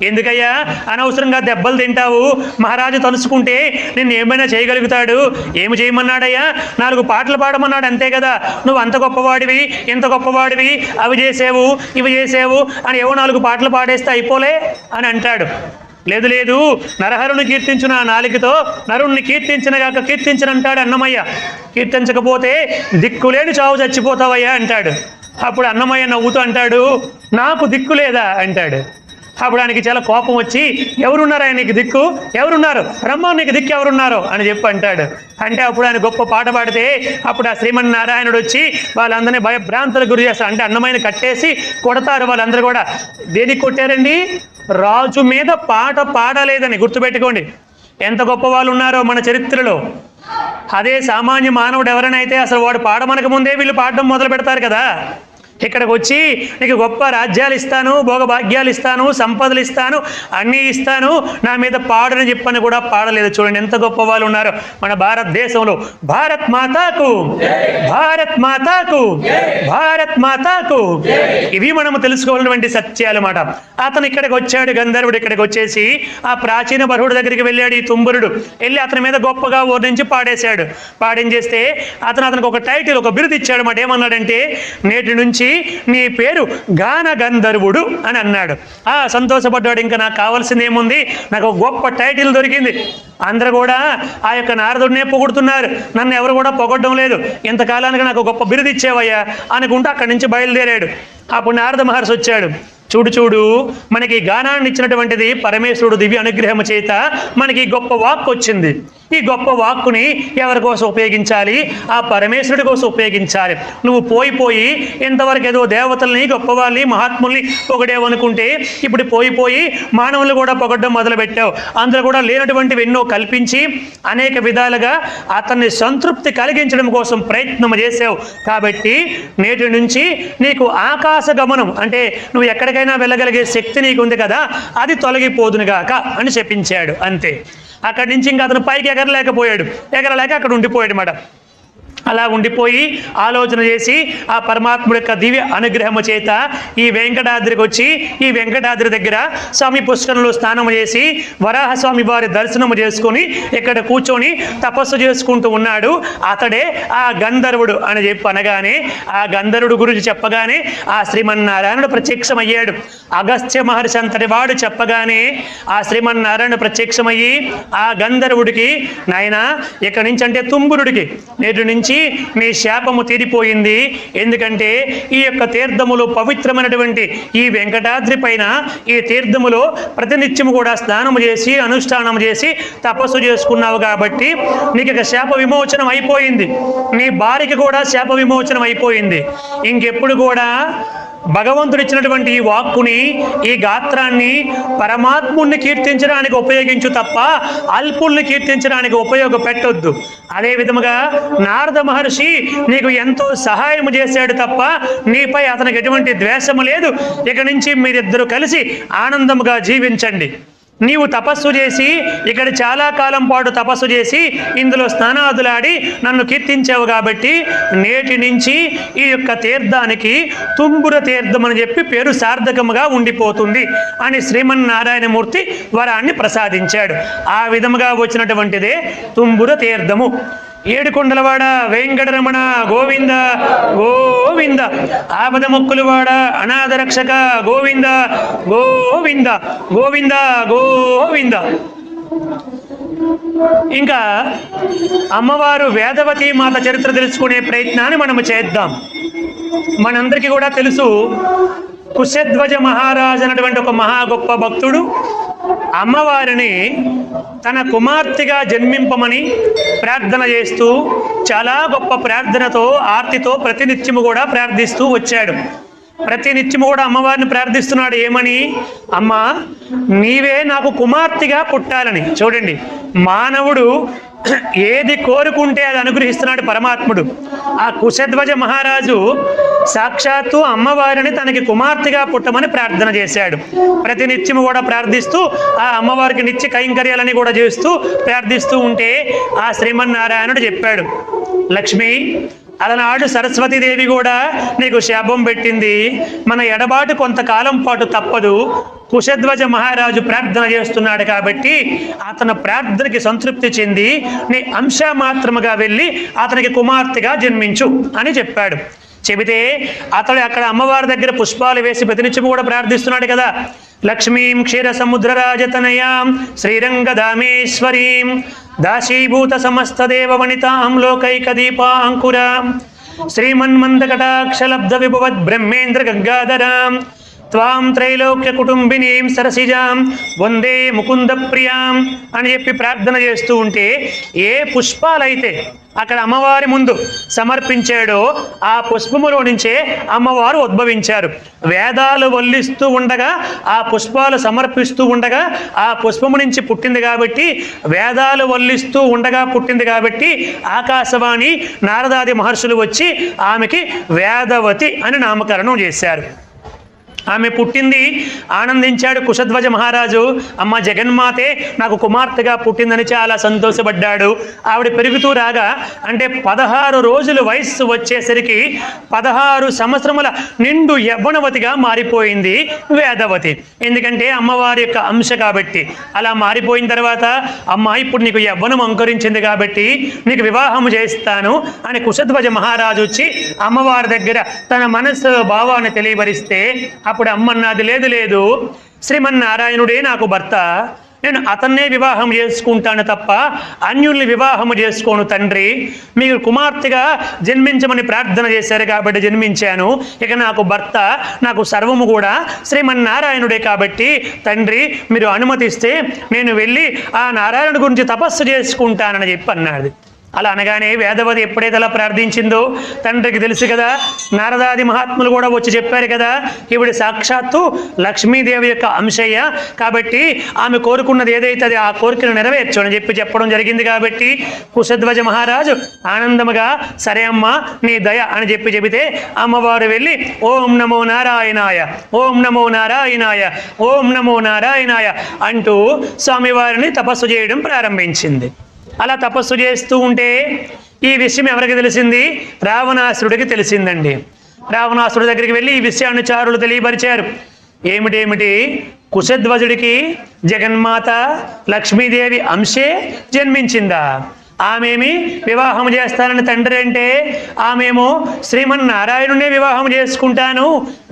[SPEAKER 1] ఎందుకయ్యా అనవసరంగా దెబ్బలు తింటావు, మహారాజు తలుచుకుంటే నిన్ను ఏమైనా చేయగలుగుతాడు, ఏమి చేయమన్నాడయ్యా, 4 పాటలు పాడమన్నాడు, అంతే కదా, నువ్వు అంత గొప్పవాడివి ఇంత గొప్పవాడివి, అవి చేసేవు ఇవి చేసేవు అని ఏవో 4 పాటలు పాడేస్తే అయిపోలే అని అంటాడు. లేదు నరహరుని కీర్తించు నా నాలుకతో నరుణ్ణి కీర్తించినగాక కీర్తించనంటాడు అన్నమయ్య. కీర్తించకపోతే దిక్కులేని చావు చచ్చిపోతావయ్యా అంటాడు. అప్పుడు అన్నమయ్య నవ్వుతూ అంటాడు, నాకు దిక్కు లేదా అంటాడు. అప్పుడు ఆయనకి చాలా కోపం వచ్చి, ఎవరున్నారు ఆయన నీకు దిక్కు, ఎవరున్నారు రమ్మ నీకు దిక్కు ఎవరున్నారో అని అంటాడు. అంటే అప్పుడు ఆయన గొప్ప పాట పాడితే అప్పుడు ఆ శ్రీమన్నారాయణుడు వచ్చి వాళ్ళందరినీ భయభ్రాంతులకు గురి చేస్తారు. అంటే అన్నమయ్యని కట్టేసి కొడతారు. వాళ్ళందరూ కూడా దేనికి కొట్టారండి, రాజు మీద పాట పాడలేదని. గుర్తుపెట్టుకోండి, ఎంత గొప్ప వాళ్ళు ఉన్నారో మన చరిత్రలో. అదే సామాన్య మానవుడు ఎవరైనా అయితే అసలు వాడు పాడమనక ముందే వీళ్ళు పాడడం మొదలు పెడతారు కదా. ఇక్కడికి వచ్చి నీకు గొప్ప రాజ్యాలు ఇస్తాను, భోగభాగ్యాలు ఇస్తాను, సంపదలు ఇస్తాను, అన్నీ ఇస్తాను, నా మీద పాడని చెప్పని కూడా పాడలేదు. చూడండి ఎంత గొప్ప వాళ్ళు ఉన్నారు మన భారతదేశంలో. భారత్ మాతాకు, భారత్ మాతాకు, భారత్ మాతాకు. ఇవి మనము తెలుసుకోవాలన్నటువంటి సత్యాలు మాట. అతను ఇక్కడికి వచ్చాడు, గంధర్వుడు ఇక్కడికి వచ్చేసి ఆ ప్రాచీన బర్హుడు దగ్గరికి వెళ్ళాడు. ఈ తుంబురుడు వెళ్ళి అతని మీద గొప్పగా వర్ణించి పాడేశాడు. పాడించేస్తే అతనికి ఒక టైటిల్, ఒక బిరుదు ఇచ్చాడు మాట. ఏమన్నాడంటే, నేటి నుంచి నీ పేరు గాన గంధర్వుడు అని అన్నాడు. సంతోషపడ్డాడు. ఇంకా నాకు కావాల్సింది ఏముంది, నాకు ఒక గొప్ప టైటిల్ దొరికింది. అందరూ కూడా ఆ యొక్క నారదుడినే పొగుడుతున్నారు, నన్ను ఎవరు కూడా పొగడడం లేదు, ఇంతకాలానికి నాకు గొప్ప బిరుదు ఇచ్చేవయ్యా అనుకుంటూ అక్కడి నుంచి బయలుదేరాడు. అప్పుడు నారద మహర్షి వచ్చాడు. చూడు మనకి గానాన్ని ఇచ్చినటువంటిది పరమేశ్వరుడు దివ్య అనుగ్రహం చేత మనకి గొప్ప వాక్కు వచ్చింది. ఈ గొప్ప వాక్కుని ఎవరి కోసం ఉపయోగించాలి, ఆ పరమేశ్వరుడి కోసం ఉపయోగించాలి. నువ్వు పోయి ఇంతవరకు ఏదో దేవతల్ని గొప్పవాళ్ళని మహాత్ముల్ని పొగడేవనుకుంటే ఇప్పుడు పోయి మానవులు కూడా పొగడడం మొదలుపెట్టావు. అందులో కూడా లేనటువంటివి ఎన్నో కల్పించి అనేక విధాలుగా అతన్ని సంతృప్తి కలిగించడం కోసం ప్రయత్నం చేసావు. కాబట్టి నేటి నుంచి నీకు ఆకాశ గమనం అంటే నువ్వు ఎక్కడికైనా వెళ్ళగలిగే శక్తి నీకు ఉంది కదా, అది తొలగిపోదునుగాక అని చెప్పించాడు. అంతే. అక్కడి నుంచి ఇంకా అతను పైకి ఎగరలేక అక్కడ ఉండిపోయాడు మాట. అలా ఉండిపోయి ఆలోచన చేసి ఆ పరమాత్ముడి యొక్క దివ్య అనుగ్రహము చేత ఈ వెంకటాద్రికి వచ్చి ఈ వెంకటాద్రి దగ్గర స్వామి పుష్కరంలో స్నానము చేసి వరాహస్వామి వారి దర్శనము చేసుకొని ఇక్కడ కూర్చొని తపస్సు చేసుకుంటూ ఉన్నాడు. అతడే ఆ గంధర్వుడు అని అనగానే, ఆ గంధర్వుడు గురించి చెప్పగానే ఆ శ్రీమన్నారాయణుడు ప్రత్యక్షమయ్యాడు. అగస్త్య మహర్షి అంతటి వాడు చెప్పగానే ఆ శ్రీమన్నారాయణుడు ప్రత్యక్షమయ్యి ఆ గంధర్వుడికి, నాయనా ఇక్కడి నుంచి అంటే తుంబురుడికి, నేటి నుంచి నీ శాపము తీరిపోయింది. ఎందుకంటే ఈ యొక్క తీర్థములో పవిత్రమైనటువంటి ఈ వెంకటాద్రి పైన ఈ తీర్థములో ప్రతినిత్యము కూడా స్నానము చేసి అనుష్ఠానము చేసి తపస్సు చేసుకున్నావు కాబట్టి నీకు ఇక శాప విమోచనం అయిపోయింది. నీ భార్యకి కూడా శాప విమోచనం అయిపోయింది. ఇంకెప్పుడు కూడా భగవంతుడు ఇచ్చినటువంటి ఈ వాక్కుని, ఈ గాత్రాన్ని పరమాత్ముడిని కీర్తించడానికి ఉపయోగించు తప్ప అల్పుల్ని కీర్తించడానికి ఉపయోగపెట్టొద్దు. అదే విధముగా నారద మహర్షి నీకు ఎంతో సహాయం చేశాడు తప్ప నీపై అతనికి ఎటువంటి ద్వేషము లేదు. ఇక నుంచి మీరిద్దరూ కలిసి ఆనందముగా జీవించండి. నీవు తపస్సు చేసి ఇక్కడ చాలా కాలం పాటు తపస్సు చేసి ఇందులో స్నానాదులాడి నన్ను కీర్తించావు కాబట్టి నేటి నుంచి ఈ యొక్క తీర్థానికి తుంబుర తీర్థం అని చెప్పి పేరు సార్థకముగా ఉండిపోతుంది అని శ్రీమన్నారాయణమూర్తి వరాన్ని ప్రసాదించాడు. ఆ విధముగా వచ్చినటువంటిదే తుంబుర తీర్థము. ఏడుకొండలవాడ వెంకటరమణ గోవింద గోవింద, ఆపద మొక్కులవాడ అనాథ రక్షక గోవింద గోవింద గోవింద గోవింద. ఇంకా అమ్మవారు వేదవతి మాత చరిత్ర తెలుసుకునే ప్రయత్నాన్ని మనము చేద్దాం. మనందరికీ కూడా తెలుసు, కుశధ్వజ మహారాజు అన్నటువంటి ఒక మహా గొప్ప భక్తుడు అమ్మవారిని తన కుమార్తెగా జన్మింపమని ప్రార్థన చేస్తూ చాలా గొప్ప ప్రార్థనతో ఆర్తితో ప్రతినిత్యము కూడా ప్రార్థిస్తూ వచ్చాడు. ప్రతినిత్యము కూడా అమ్మవారిని ప్రార్థిస్తున్నాడు. ఏమని? అమ్మ, నీవే నాకు కుమార్తెగా పుట్టాలని. చూడండి, మానవుడు ఏది కోరుకుంటే అది అనుగ్రహిస్తున్నాడు పరమాత్ముడు. ఆ కుశధ్వజ మహారాజు సాక్షాత్తు అమ్మవారిని తనకి కుమార్తెగా పుట్టమని ప్రార్థన చేశాడు. ప్రతినిత్యము కూడా ప్రార్థిస్తూ ఆ అమ్మవారికి నిత్య కైంకర్యాలని కూడా చేస్తూ ప్రార్థిస్తూ ఉంటే ఆ శ్రీమన్నారాయణుడు చెప్పాడు, లక్ష్మి, అలనాడు సరస్వతీదేవి కూడా నీకు శాపం పెట్టింది. మన ఎడబాటు కొంతకాలం పాటు తప్పదు. కుశధ్వజ మహారాజు ప్రార్థన చేస్తున్నాడు కాబట్టి అతని ప్రార్థనకి సంతృప్తి చెంది నీ అంశ మాత్రముగా వెళ్ళి అతనికి కుమార్తెగా జన్మించు అని చెప్పాడు. చెబితే అతడు అక్కడ అమ్మవారి దగ్గర పుష్పాలు వేసి ప్రతినిత్యము కూడా ప్రార్థిస్తున్నాడు కదా. లక్ష్మీం క్షీర సముద్రరాజతనయాం శ్రీరంగధామేశ్వరీం దాశీభూత సమస్త దేవ వనితాం లోకైక దీపాంకురాం శ్రీమన్మందకటాక్షలబ్ధ విభవద్ బ్రహ్మేంద్ర గంగాధరాం త్వాం త్రైలోక్య కుటుంబినీం సరసిజాం వందే ముకుంద ప్రియాం అని చెప్పి ప్రార్థన చేస్తూ ఉంటే ఏ పుష్పాలైతే అక్కడ అమ్మవారి ముందు సమర్పించాడో ఆ పుష్పములో నుంచే అమ్మవారు ఉద్భవించారు. వేదాలు వల్లిస్తూ ఉండగా ఆ పుష్పాలు సమర్పిస్తూ ఉండగా ఆ పుష్పము నుంచి పుట్టింది కాబట్టి, వేదాలు వల్లిస్తూ ఉండగా పుట్టింది కాబట్టి ఆకాశవాణి నారదాది మహర్షులు వచ్చి ఆమెకి వేదవతి అని నామకరణం చేశారు. ఆమె పుట్టింది, ఆనందించాడు కుశధ్వజ మహారాజు. అమ్మ జగన్మాతే నాకు కుమార్తెగా పుట్టిందని చాలా సంతోషపడ్డాడు. ఆవిడ పెరుగుతూ రాగా అంటే 16 రోజులు వయస్సు వచ్చేసరికి 16 సంవత్సరముల నిండు యవ్వనవతిగా మారిపోయింది వేదవతి. ఎందుకంటే అమ్మవారి యొక్క అంశ కాబట్టి. అలా మారిపోయిన తర్వాత, అమ్మ ఇప్పుడు నీకు యవ్వనం అంకురించింది కాబట్టి నీకు వివాహం చేస్తాను అని కుశధ్వజ మహారాజు వచ్చి అమ్మవారి దగ్గర తన మనస్సు భావాన్ని తెలియపరిస్తే అప్పుడు అమ్మన్నది, లేదు లేదు, శ్రీమన్నారాయణుడే నాకు భర్త, నేను అతన్నే వివాహం చేసుకుంటాను తప్ప అన్యుల్ని వివాహము చేసుకోను తండ్రి. మీరు కుమార్తెగా జన్మించమని ప్రార్థన చేశారు కాబట్టి జన్మించాను. ఇక నాకు భర్త, నాకు సర్వము కూడా శ్రీమన్నారాయణుడే కాబట్టి తండ్రి మీరు అనుమతిస్తే నేను వెళ్ళి ఆ నారాయణుడి గురించి తపస్సు చేసుకుంటానని చెప్పి అన్నాడు. అలా అనగానే వేదవతి ఎప్పుడైతే అలా ప్రార్థించిందో తండ్రికి తెలుసు కదా, నారదాది మహాత్ములు కూడా వచ్చి చెప్పారు కదా, ఈవిడ సాక్షాత్తు లక్ష్మీదేవి యొక్క అంశయ్య కాబట్టి ఆమె కోరుకున్నది ఏదైతే ఆ కోరికను నెరవేర్చు అని చెప్పడం జరిగింది. కాబట్టి కుశధ్వజ మహారాజు ఆనందముగా సరే అమ్మ నీ దయ అని చెబితే అమ్మవారు వెళ్ళి ఓం నమో నారాయణాయ, ఓం నమో నారాయణాయ, ఓం నమో నారాయణాయ అంటూ స్వామివారిని తపస్సు చేయడం ప్రారంభించింది. అలా తపస్సు చేస్తూ ఉంటే ఈ విషయం ఎవరికి తెలిసింది? రావణాసురుడికి తెలిసిందండి. రావణాసురుడి దగ్గరికి వెళ్ళి ఈ విషయాన్ని చారులు తెలియపరిచారు. ఏమిటి? కుశధ్వజుడికి జగన్మాత లక్ష్మీదేవి అంశే జన్మించిందా? ఆమెమి వివాహం చేస్తానని తండ్రి అంటే ఆమెమో శ్రీమన్నారాయణునే వివాహం చేసుకుంటాను,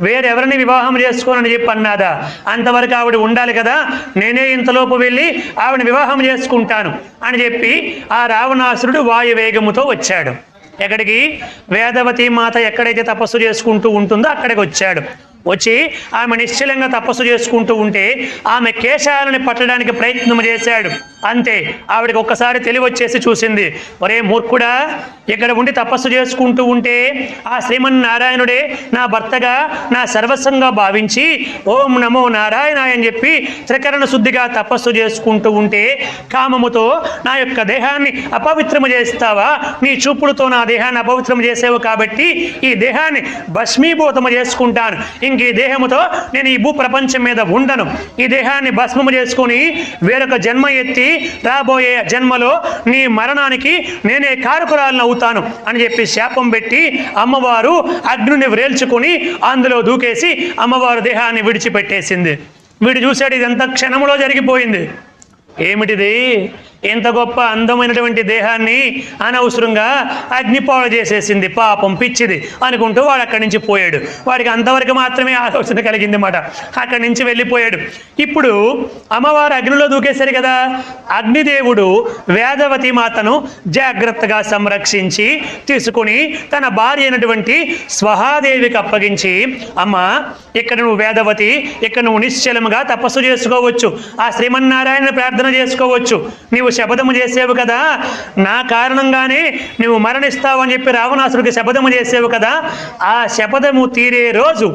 [SPEAKER 1] వేరెవరిని వివాహం చేసుకోనని చెప్పి అన్నాదా? అంతవరకు ఆవిడ ఉండాలి కదా, నేనే ఇంతలోపు వెళ్ళి ఆవిడ వివాహం చేసుకుంటాను అని చెప్పి ఆ రావణాసురుడు వాయువేగముతో వచ్చాడు. ఎక్కడికి? వేదవతి మాత ఎక్కడైతే తపస్సు చేసుకుంటూ ఉంటుందో అక్కడికి వచ్చాడు. వచ్చి ఆమె నిశ్చలంగా తపస్సు చేసుకుంటూ ఉంటే ఆమె కేశాలని పట్టడానికి ప్రయత్నం చేశాడు. అంతే, ఆవిడకి ఒక్కసారి తెలివచ్చేసి చూసింది, ఒరే మూర్ఖుడా, ఇక్కడ ఉండి తపస్సు చేసుకుంటూ ఉంటే ఆ శ్రీమన్నారాయణుడే నా భర్తగా నా సర్వస్వంగా భావించి ఓం నమో నారాయణాయ అని చెప్పి త్రికరణ శుద్ధిగా తపస్సు చేసుకుంటూ ఉంటే కామముతో నా యొక్క దేహాన్ని అపవిత్రము చేస్తావా? నీ చూపులతో నా దేహాన్ని అపవిత్రము చేసేవు కాబట్టి ఈ దేహాన్ని భస్మీభూతము చేసుకుంటాను. ఇంక ఈ దేహముతో నేను ఈ భూ ప్రపంచం మీద ఉండను. ఈ దేహాన్ని భస్మము చేసుకుని వేరొక జన్మ ఎత్తి రాబోయే జన్మలో నీ మరణానికి నేనే కారకురాలను అవుతాను అని చెప్పి శాపం పెట్టి అమ్మవారు అగ్నిని వ్రేల్చుకుని అందులో దూకేసి అమ్మవారు దేహాన్ని విడిచిపెట్టేసింది. వీడు చూశాడు, ఇదంతా క్షణంలో జరిగిపోయింది. ఏమిటిది? ఎంత గొప్ప అందమైనటువంటి దేహాన్ని అనవసరంగా అగ్నిపాలు చేసేసింది, పాపం పిచ్చిది అనుకుంటూ వాడు అక్కడి నుంచి పోయాడు. వాడికి అంతవరకు మాత్రమే ఆలోచన కలిగింది మాట. అక్కడి నుంచి వెళ్ళిపోయాడు. ఇప్పుడు అమ్మవారు అగ్నిలో దూకేశారు కదా, అగ్నిదేవుడు వేదవతి మాతను జాగ్రత్తగా సంరక్షించి తీసుకుని తన భార్య అయినటువంటి స్వహాదేవికి అప్పగించి, అమ్మ ఇక్కడ నువ్వు వేదవతి, ఇక్కడ నువ్వు నిశ్చలముగా తపస్సు చేసుకోవచ్చు, ఆ శ్రీమన్నారాయణ ప్రార్థన చేసుకోవచ్చు. నీవు శపథము చేసేవు కదా, నా కారణంగానే నువ్వు మరణిస్తావు అని చెప్పి రావణాసుడికి శపథము చేసేవు కదా, ఆ శపథము తీరే రోజు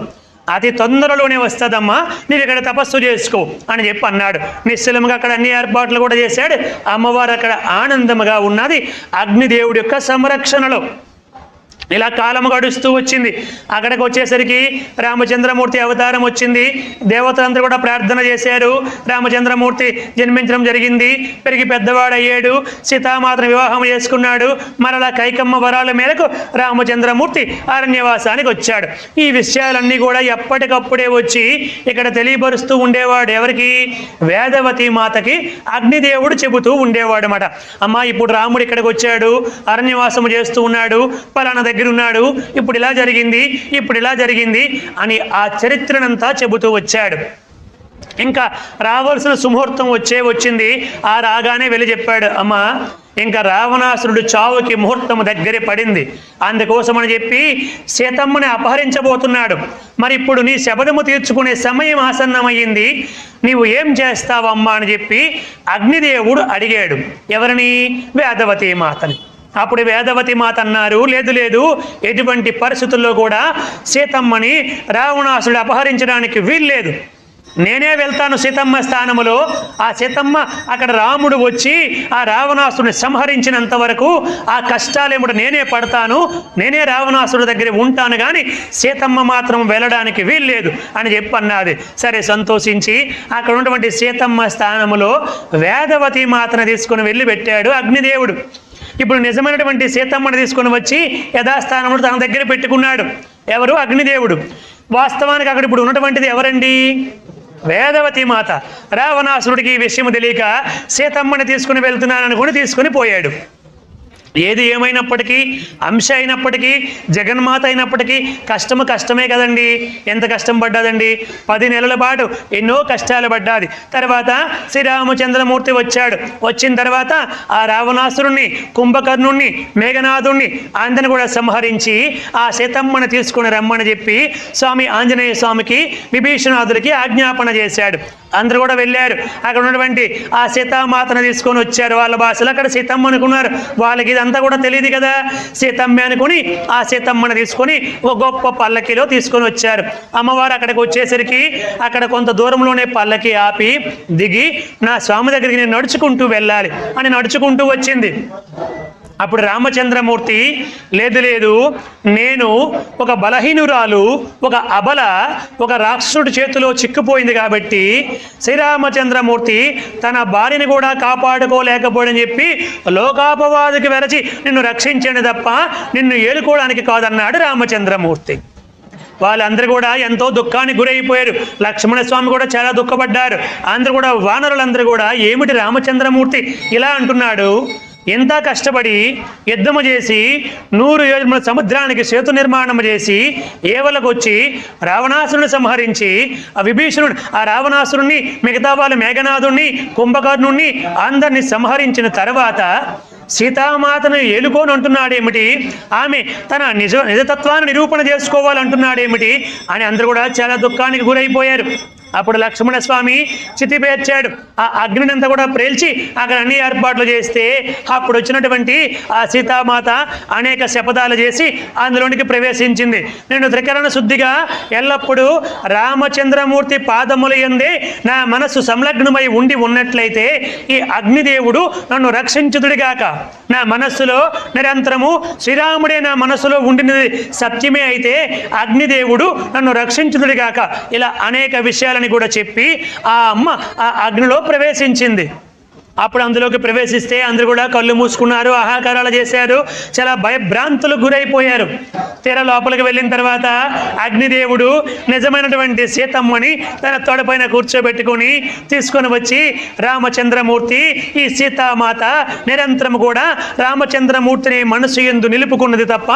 [SPEAKER 1] అతి తొందరలోనే వస్తుందమ్మా, నీవు ఇక్కడ తపస్సు చేసుకో అని చెప్పి అన్నాడు. నిశ్చలముగా అక్కడ అన్ని ఏర్పాట్లు కూడా చేశాడు. అమ్మవారు అక్కడ ఆనందముగా ఉన్నది అగ్నిదేవుడి యొక్క సంరక్షణలో. ఇలా కాలం గడుస్తూ వచ్చింది. అక్కడికి వచ్చేసరికి రామచంద్రమూర్తి అవతారం వచ్చింది. దేవతలందరూ కూడా ప్రార్థన చేశారు. రామచంద్రమూర్తి జన్మించడం జరిగింది. పెరిగి పెద్దవాడయ్యాడు. సీతామాతను వివాహం చేసుకున్నాడు. మరలా కైకమ్మ వరాల మేరకు రామచంద్రమూర్తి అరణ్యవాసానికి వచ్చాడు. ఈ విషయాలన్నీ కూడా ఎప్పటికప్పుడే వచ్చి ఇక్కడ తెలియపరుస్తూ ఉండేవాడు. ఎవరికి? వేదవతి మాతకి అగ్నిదేవుడు చెబుతూ ఉండేవాడు అన్నమాట. అమ్మ ఇప్పుడు రాముడు ఇక్కడికి వచ్చాడు, అరణ్యవాసము చేస్తూ ఉన్నాడు, పలానా దగ్గర ఉన్నాడు, ఇప్పుడు ఇలా జరిగింది, ఇప్పుడు ఇలా జరిగింది అని ఆ చరిత్రనంతా చెబుతూ వచ్చాడు. ఇంకా రావాల్సిన సుముహూర్తం వచ్చింది. ఆ రాగానే వెళ్ళి చెప్పాడు, అమ్మ ఇంకా రావణాసురుడు చావుకి ముహూర్తం దగ్గర పడింది, అందుకోసమని చెప్పి సీతమ్మని అపహరించబోతున్నాడు. మరి ఇప్పుడు నీ శపథము తీర్చుకునే సమయం ఆసన్నమయ్యింది, నీవు ఏం చేస్తావమ్మా అని చెప్పి అగ్నిదేవుడు అడిగాడు. ఎవరిని? వేదవతి మాతని. అప్పుడు వేదవతి మాత అన్నారు, లేదు, ఎటువంటి పరిస్థితుల్లో కూడా సీతమ్మని రావణాసుడు అపహరించడానికి వీల్లేదు, నేనే వెళ్తాను సీతమ్మ స్థానములో. ఆ సీతమ్మ అక్కడ రాముడు వచ్చి ఆ రావణాసుడిని సంహరించినంత వరకు ఆ కష్టాలేమిటో నేనే పడతాను, నేనే రావణాసుడి దగ్గర ఉంటాను, కానీ సీతమ్మ మాత్రం వెళ్ళడానికి వీల్లేదు అని చెప్పి అన్నది. సరే సంతోషించి అక్కడ ఉన్నటువంటి సీతమ్మ స్థానములో వేదవతి మాతను తీసుకుని వెళ్ళి పెట్టాడు అగ్నిదేవుడు. ఇప్పుడు నిజమైనటువంటి సీతమ్మను తీసుకొని వచ్చి యథాస్థానంలో తన దగ్గర పెట్టుకున్నాడు. ఎవరు? అగ్నిదేవుడు. వాస్తవానికి అక్కడ ఇప్పుడు ఉన్నటువంటిది ఎవరండి? వేదవతి మాత. రావణాసురుడికి ఈ విషయం తెలియక సీతమ్మని తీసుకుని వెళ్తున్నాను అనుకుని తీసుకుని పోయాడు. ఏది ఏమైనప్పటికీ, అంశ అయినప్పటికీ, జగన్మాత అయినప్పటికీ కష్టమే కదండి. ఎంత కష్టం పడ్డాదండి? 10 నెలల పాటు ఎన్నో కష్టాలు పడ్డాది. తర్వాత శ్రీరామచంద్రమూర్తి వచ్చాడు. వచ్చిన తర్వాత ఆ రావణాసురుణ్ణి, కుంభకర్ణుణ్ణి, మేఘనాథుణ్ణి అందరిని కూడా సంహరించి ఆ సీతమ్మని తీసుకుని రమ్మని చెప్పి స్వామి ఆంజనేయ స్వామికి, విభీషణాదుడికి ఆజ్ఞాపన చేశాడు. అందరూ కూడా వెళ్ళారు. అక్కడ ఉన్నటువంటి ఆ సీతామాతను తీసుకొని వచ్చారు. వాళ్ళ భాషలో అక్కడ సీతమ్మ అనుకున్నారు. వాళ్ళకి ఇదంతా కూడా తెలియదు కదా. సీతమ్మ అనుకుని ఆ సీతమ్మను తీసుకొని ఒక గొప్ప పల్లకిలో తీసుకొని వచ్చారు. అమ్మవారు అక్కడికి వచ్చేసరికి అక్కడ కొంత దూరంలోనే పల్లకి ఆపి దిగి, నా స్వామి దగ్గరికి నేను నడుచుకుంటూ వెళ్ళాలి అని నడుచుకుంటూ వచ్చింది. అప్పుడు రామచంద్రమూర్తి, లేదు, నేను ఒక బలహీనురాలు, ఒక అబల, ఒక రాక్షసుడి చేతిలో చిక్కుపోయింది కాబట్టి శ్రీరామచంద్రమూర్తి తన భార్యని కూడా కాపాడుకోలేకపోయాడని చెప్పి లోకాపవాదికి వెరచి నిన్ను రక్షించాడు తప్ప నిన్ను ఏలుకోవడానికి కాదన్నాడు రామచంద్రమూర్తి. వాళ్ళందరూ కూడా ఎంతో దుఃఖానికి గురైపోయారు. లక్ష్మణస్వామి కూడా చాలా దుఃఖపడ్డారు. అందరూ కూడా, వానరులందరూ కూడా, ఏమిటి రామచంద్రమూర్తి ఇలా అంటున్నాడు? ఎంత కష్టపడి యుద్ధము చేసి 100 యోజనముల సముద్రానికి సేతు నిర్మాణం చేసి ఏవలకు వచ్చి రావణాసురుని సంహరించి ఆ విభీషణుడు, ఆ రావణాసురుణ్ణి, మిగతా వాళ్ళు మేఘనాథుణ్ణి, కుంభకర్ణుణ్ణి అందరినీ సంహరించిన తర్వాత సీతామాతను ఏలుకోని అంటున్నాడేమిటి? ఆమె తన నిజతత్వాన్ని నిరూపణ చేసుకోవాలంటున్నాడేమిటి అని అందరూ కూడా చాలా దుఃఖానికి గురైపోయారు. అప్పుడు లక్ష్మణస్వామి చితి పేర్చాడు. ఆ అగ్నినంతా కూడా ప్రేల్చి అక్కడ అన్ని ఏర్పాట్లు చేస్తే అప్పుడు వచ్చినటువంటి ఆ సీతామాత అనేక శపథాలు చేసి అందులోనికి ప్రవేశించింది. నేను త్రికరణ శుద్ధిగా ఎల్లప్పుడూ రామచంద్రమూర్తి పాదముల యందే నా మనస్సు సంలగ్నమై ఉన్నట్లయితే ఈ అగ్నిదేవుడు నన్ను రక్షించుదుడిగాక. నా మనస్సులో నిరంతరము శ్రీరాముడే నా మనస్సులో ఉండినది సత్యమే అయితే అగ్నిదేవుడు నన్ను రక్షించుదుడిగాక. ఇలా అనేక విషయాలని కూడా చెప్పి ఆ అమ్మ ఆ అగ్నిలో ప్రవేశించింది. అప్పుడు అందులోకి ప్రవేశిస్తే అందరూ కూడా కళ్ళు మూసుకున్నారు, ఆహాకారాలు చేశారు, చాలా భయభ్రాంతులకు గురైపోయారు. తీరా లోపలికి వెళ్ళిన తర్వాత అగ్నిదేవుడు నిజమైనటువంటి సీతమ్మని తన తొడపైన కూర్చోబెట్టుకుని తీసుకొని వచ్చి, రామచంద్రమూర్తి ఈ సీతామాత నిరంతరం కూడా రామచంద్రమూర్తిని మనసు యందు నిలుపుకున్నది తప్ప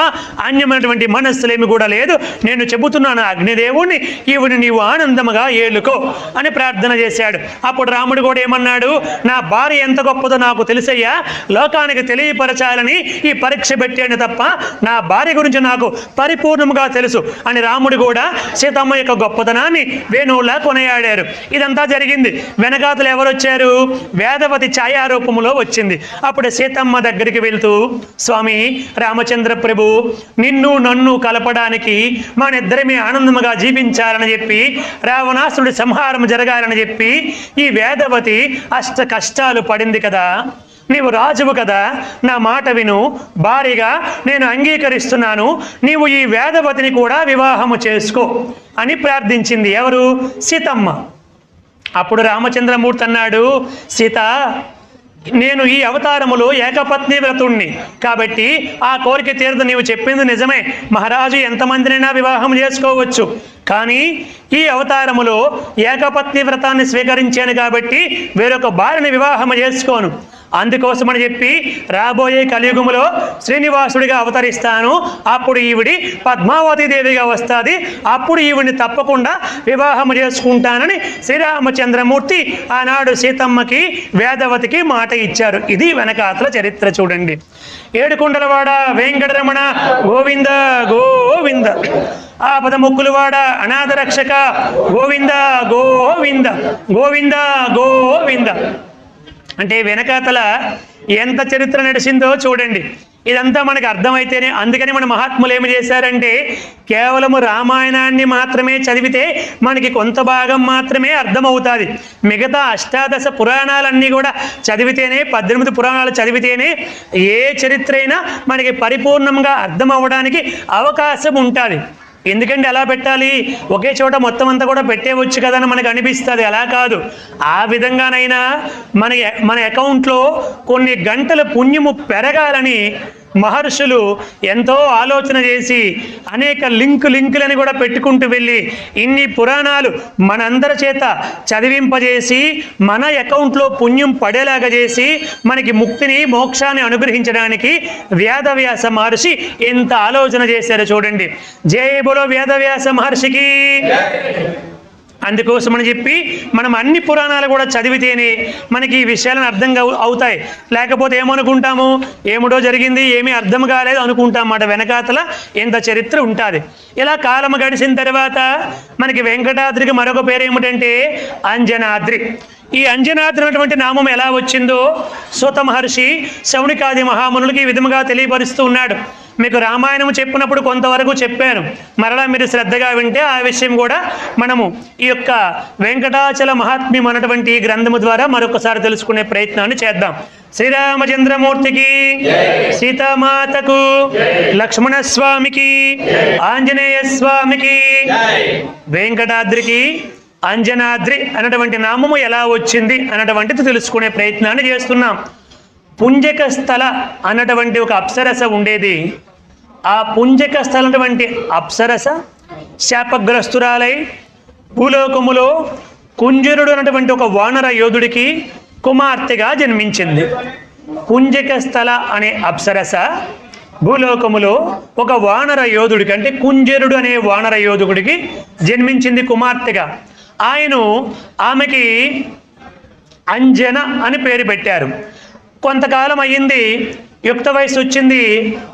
[SPEAKER 1] అన్యమైనటువంటి మనస్సులేమి కూడా లేదు. నేను చెబుతున్నాను అగ్నిదేవుడిని, ఈవిని నీవు ఆనందముగా ఏలుకో అని ప్రార్థన చేశాడు. అప్పుడు రాముడు కూడా ఏమన్నాడు, నా భార్య ఎంత గొప్పదో నాకు తెలుసయ్యా, లోకానికి తెలియపరచాలని ఈ పరీక్ష పెట్టాను తప్ప నా భార్య గురించి నాకు పరిపూర్ణముగా తెలుసు అని రాముడు కూడా సీతమ్మ యొక్క గొప్పతనాన్ని వేణువులా కొనియాడారు. ఇదంతా జరిగింది. వెనకాతలు ఎవరు వచ్చారు? వేదవతి ఛాయారూపములో వచ్చింది. అప్పుడు సీతమ్మ దగ్గరికి వెళ్తూ, స్వామి రామచంద్ర ప్రభు, నిన్ను నన్ను కలపడానికి మనిద్దరమే ఆనందముగా జీవించాలని చెప్పి, రావణాసురుడి సంహారం జరగాలని చెప్పి ఈ వేదవతి అష్ట కష్టాలు పడింది కదా, నీవు రాజువు కదా, నా మాట విను, భారీగా నేను అంగీకరిస్తున్నాను, నీవు ఈ వేదవతిని కూడా వివాహము చేసుకో అని ప్రార్థించింది. ఎవరు? సీతమ్మ. అప్పుడు రామచంద్రమూర్తి అన్నాడు, సీత, నేను ఈ అవతారములో ఏకపత్ని వ్రతుణ్ణి కాబట్టి ఆ కోరిక తీరదు. నీవు చెప్పింది నిజమే, మహారాజు ఎంతమందినైనా వివాహం చేసుకోవచ్చు, కానీ ఈ అవతారములో ఏకపత్ని వ్రతాన్ని స్వీకరించాను కాబట్టి వేరొక భార్యని వివాహం చేసుకోను. అందుకోసమని చెప్పి రాబోయే కలియుగములో శ్రీనివాసుడిగా అవతరిస్తాను, అప్పుడు ఈవిడి పద్మావతి దేవిగా వస్తుంది, అప్పుడు ఈవిడిని తప్పకుండా వివాహం చేసుకుంటానని శ్రీరామచంద్రమూర్తి ఆనాడు సీతమ్మకి వేదవతికి మాట ఇచ్చారు. ఇది వెనకాతల చరిత్ర చూడండి. ఏడుకొండలవాడ వెంకటరమణ గోవింద గోవింద, ఆపద ముక్కులవాడ అనాథ రక్షక గోవింద గోవింద గోవింద గోవింద. అంటే వెనకాతల ఎంత చరిత్ర నడిచిందో చూడండి. ఇదంతా మనకు అర్థమైతేనే, అందుకని మన మహాత్ములు ఏమి చేశారంటే కేవలము రామాయణాన్ని మాత్రమే చదివితే మనకి కొంత భాగం మాత్రమే అర్థమవుతుంది. మిగతా అష్టాదశ పురాణాలన్నీ కూడా చదివితేనే, 18 పురాణాలు చదివితేనే ఏ చరిత్ర అయినా మనకి పరిపూర్ణంగా అర్థం అవ్వడానికి అవకాశం ఉంటుంది. ఎందుకంటే అలా పెట్టాలి, ఒకే చోట మొత్తం అంతా కూడా పెట్టేవచ్చు కదా అని మనకు అనిపిస్తుంది. అలా కాదు, ఆ విధంగానైనా మన అకౌంట్లో కొన్ని గంటల పుణ్యము పెరగాలని మహర్షులు ఎంతో ఆలోచన చేసి అనేక లింకులని కూడా పెట్టుకుంటూ వెళ్ళి ఇన్ని పురాణాలు మనందరి చేత చదివింపజేసి మన అకౌంట్లో పుణ్యం పడేలాగా చేసి మనకి ముక్తిని మోక్షాన్ని అనుగ్రహించడానికి వేదవ్యాస మహర్షి ఎంత ఆలోచన చేశారో చూడండి. జై బోలో వేదవ్యాస మహర్షికి. అందుకోసమని చెప్పి మనం అన్ని పురాణాలు కూడా చదివితేనే మనకి ఈ విషయాలను అర్థంగా అవుతాయి. లేకపోతే ఏమనుకుంటాము, ఏమిటో జరిగింది, ఏమీ అర్థం కాలేదు అనుకుంటాం అన్నమాట. వెనకాతల ఎంత చరిత్ర ఉంటుంది. ఇలా కాలం గడిచిన తర్వాత మనకి వెంకటాద్రికి మరొక పేరు ఏమిటంటే అంజనాద్రి. ఈ అంజనాద్రి అనేటువంటి నామం ఎలా వచ్చిందో సూత మహర్షి శౌనికాది మహామునులకి ఈ విధముగా తెలియపరుస్తూ ఉన్నాడు. మీకు రామాయణం చెప్పినప్పుడు కొంతవరకు చెప్పాను, మరలా మీరు శ్రద్ధగా వింటే ఆ విషయం కూడా మనము ఈ యొక్క వెంకటాచల మహాత్మ్యం అన్నటువంటి ఈ గ్రంథము ద్వారా మరొకసారి తెలుసుకునే ప్రయత్నాన్ని చేద్దాం. శ్రీరామచంద్రమూర్తికి, సీతామాతకు, లక్ష్మణస్వామికి, ఆంజనేయ స్వామికి. వెంకటాద్రికి అంజనాద్రి అన్నటువంటి నామము ఎలా వచ్చింది అన్నటువంటిది తెలుసుకునే ప్రయత్నాన్ని చేస్తున్నాం. పుంజక స్థల అన్నటువంటి ఒక అప్సరస ఉండేది. ఆ పుంజక స్థల అన్నటువంటి అప్సరస శాపగ్రస్తురాలై భూలోకములో కుంజరుడు అన్నటువంటి ఒక వానర యోధుడికి కుమార్తెగా జన్మించింది. పుంజక స్థల అనే అప్సరస భూలోకములో ఒక వానర యోధుడికి, అంటే కుంజరుడు అనే వానర యోధుడికి జన్మించింది కుమార్తెగా. ఆమెకి అంజన అని పేరు పెట్టారు. కొంతకాలం అయ్యింది, యుక్త వయసు వచ్చింది,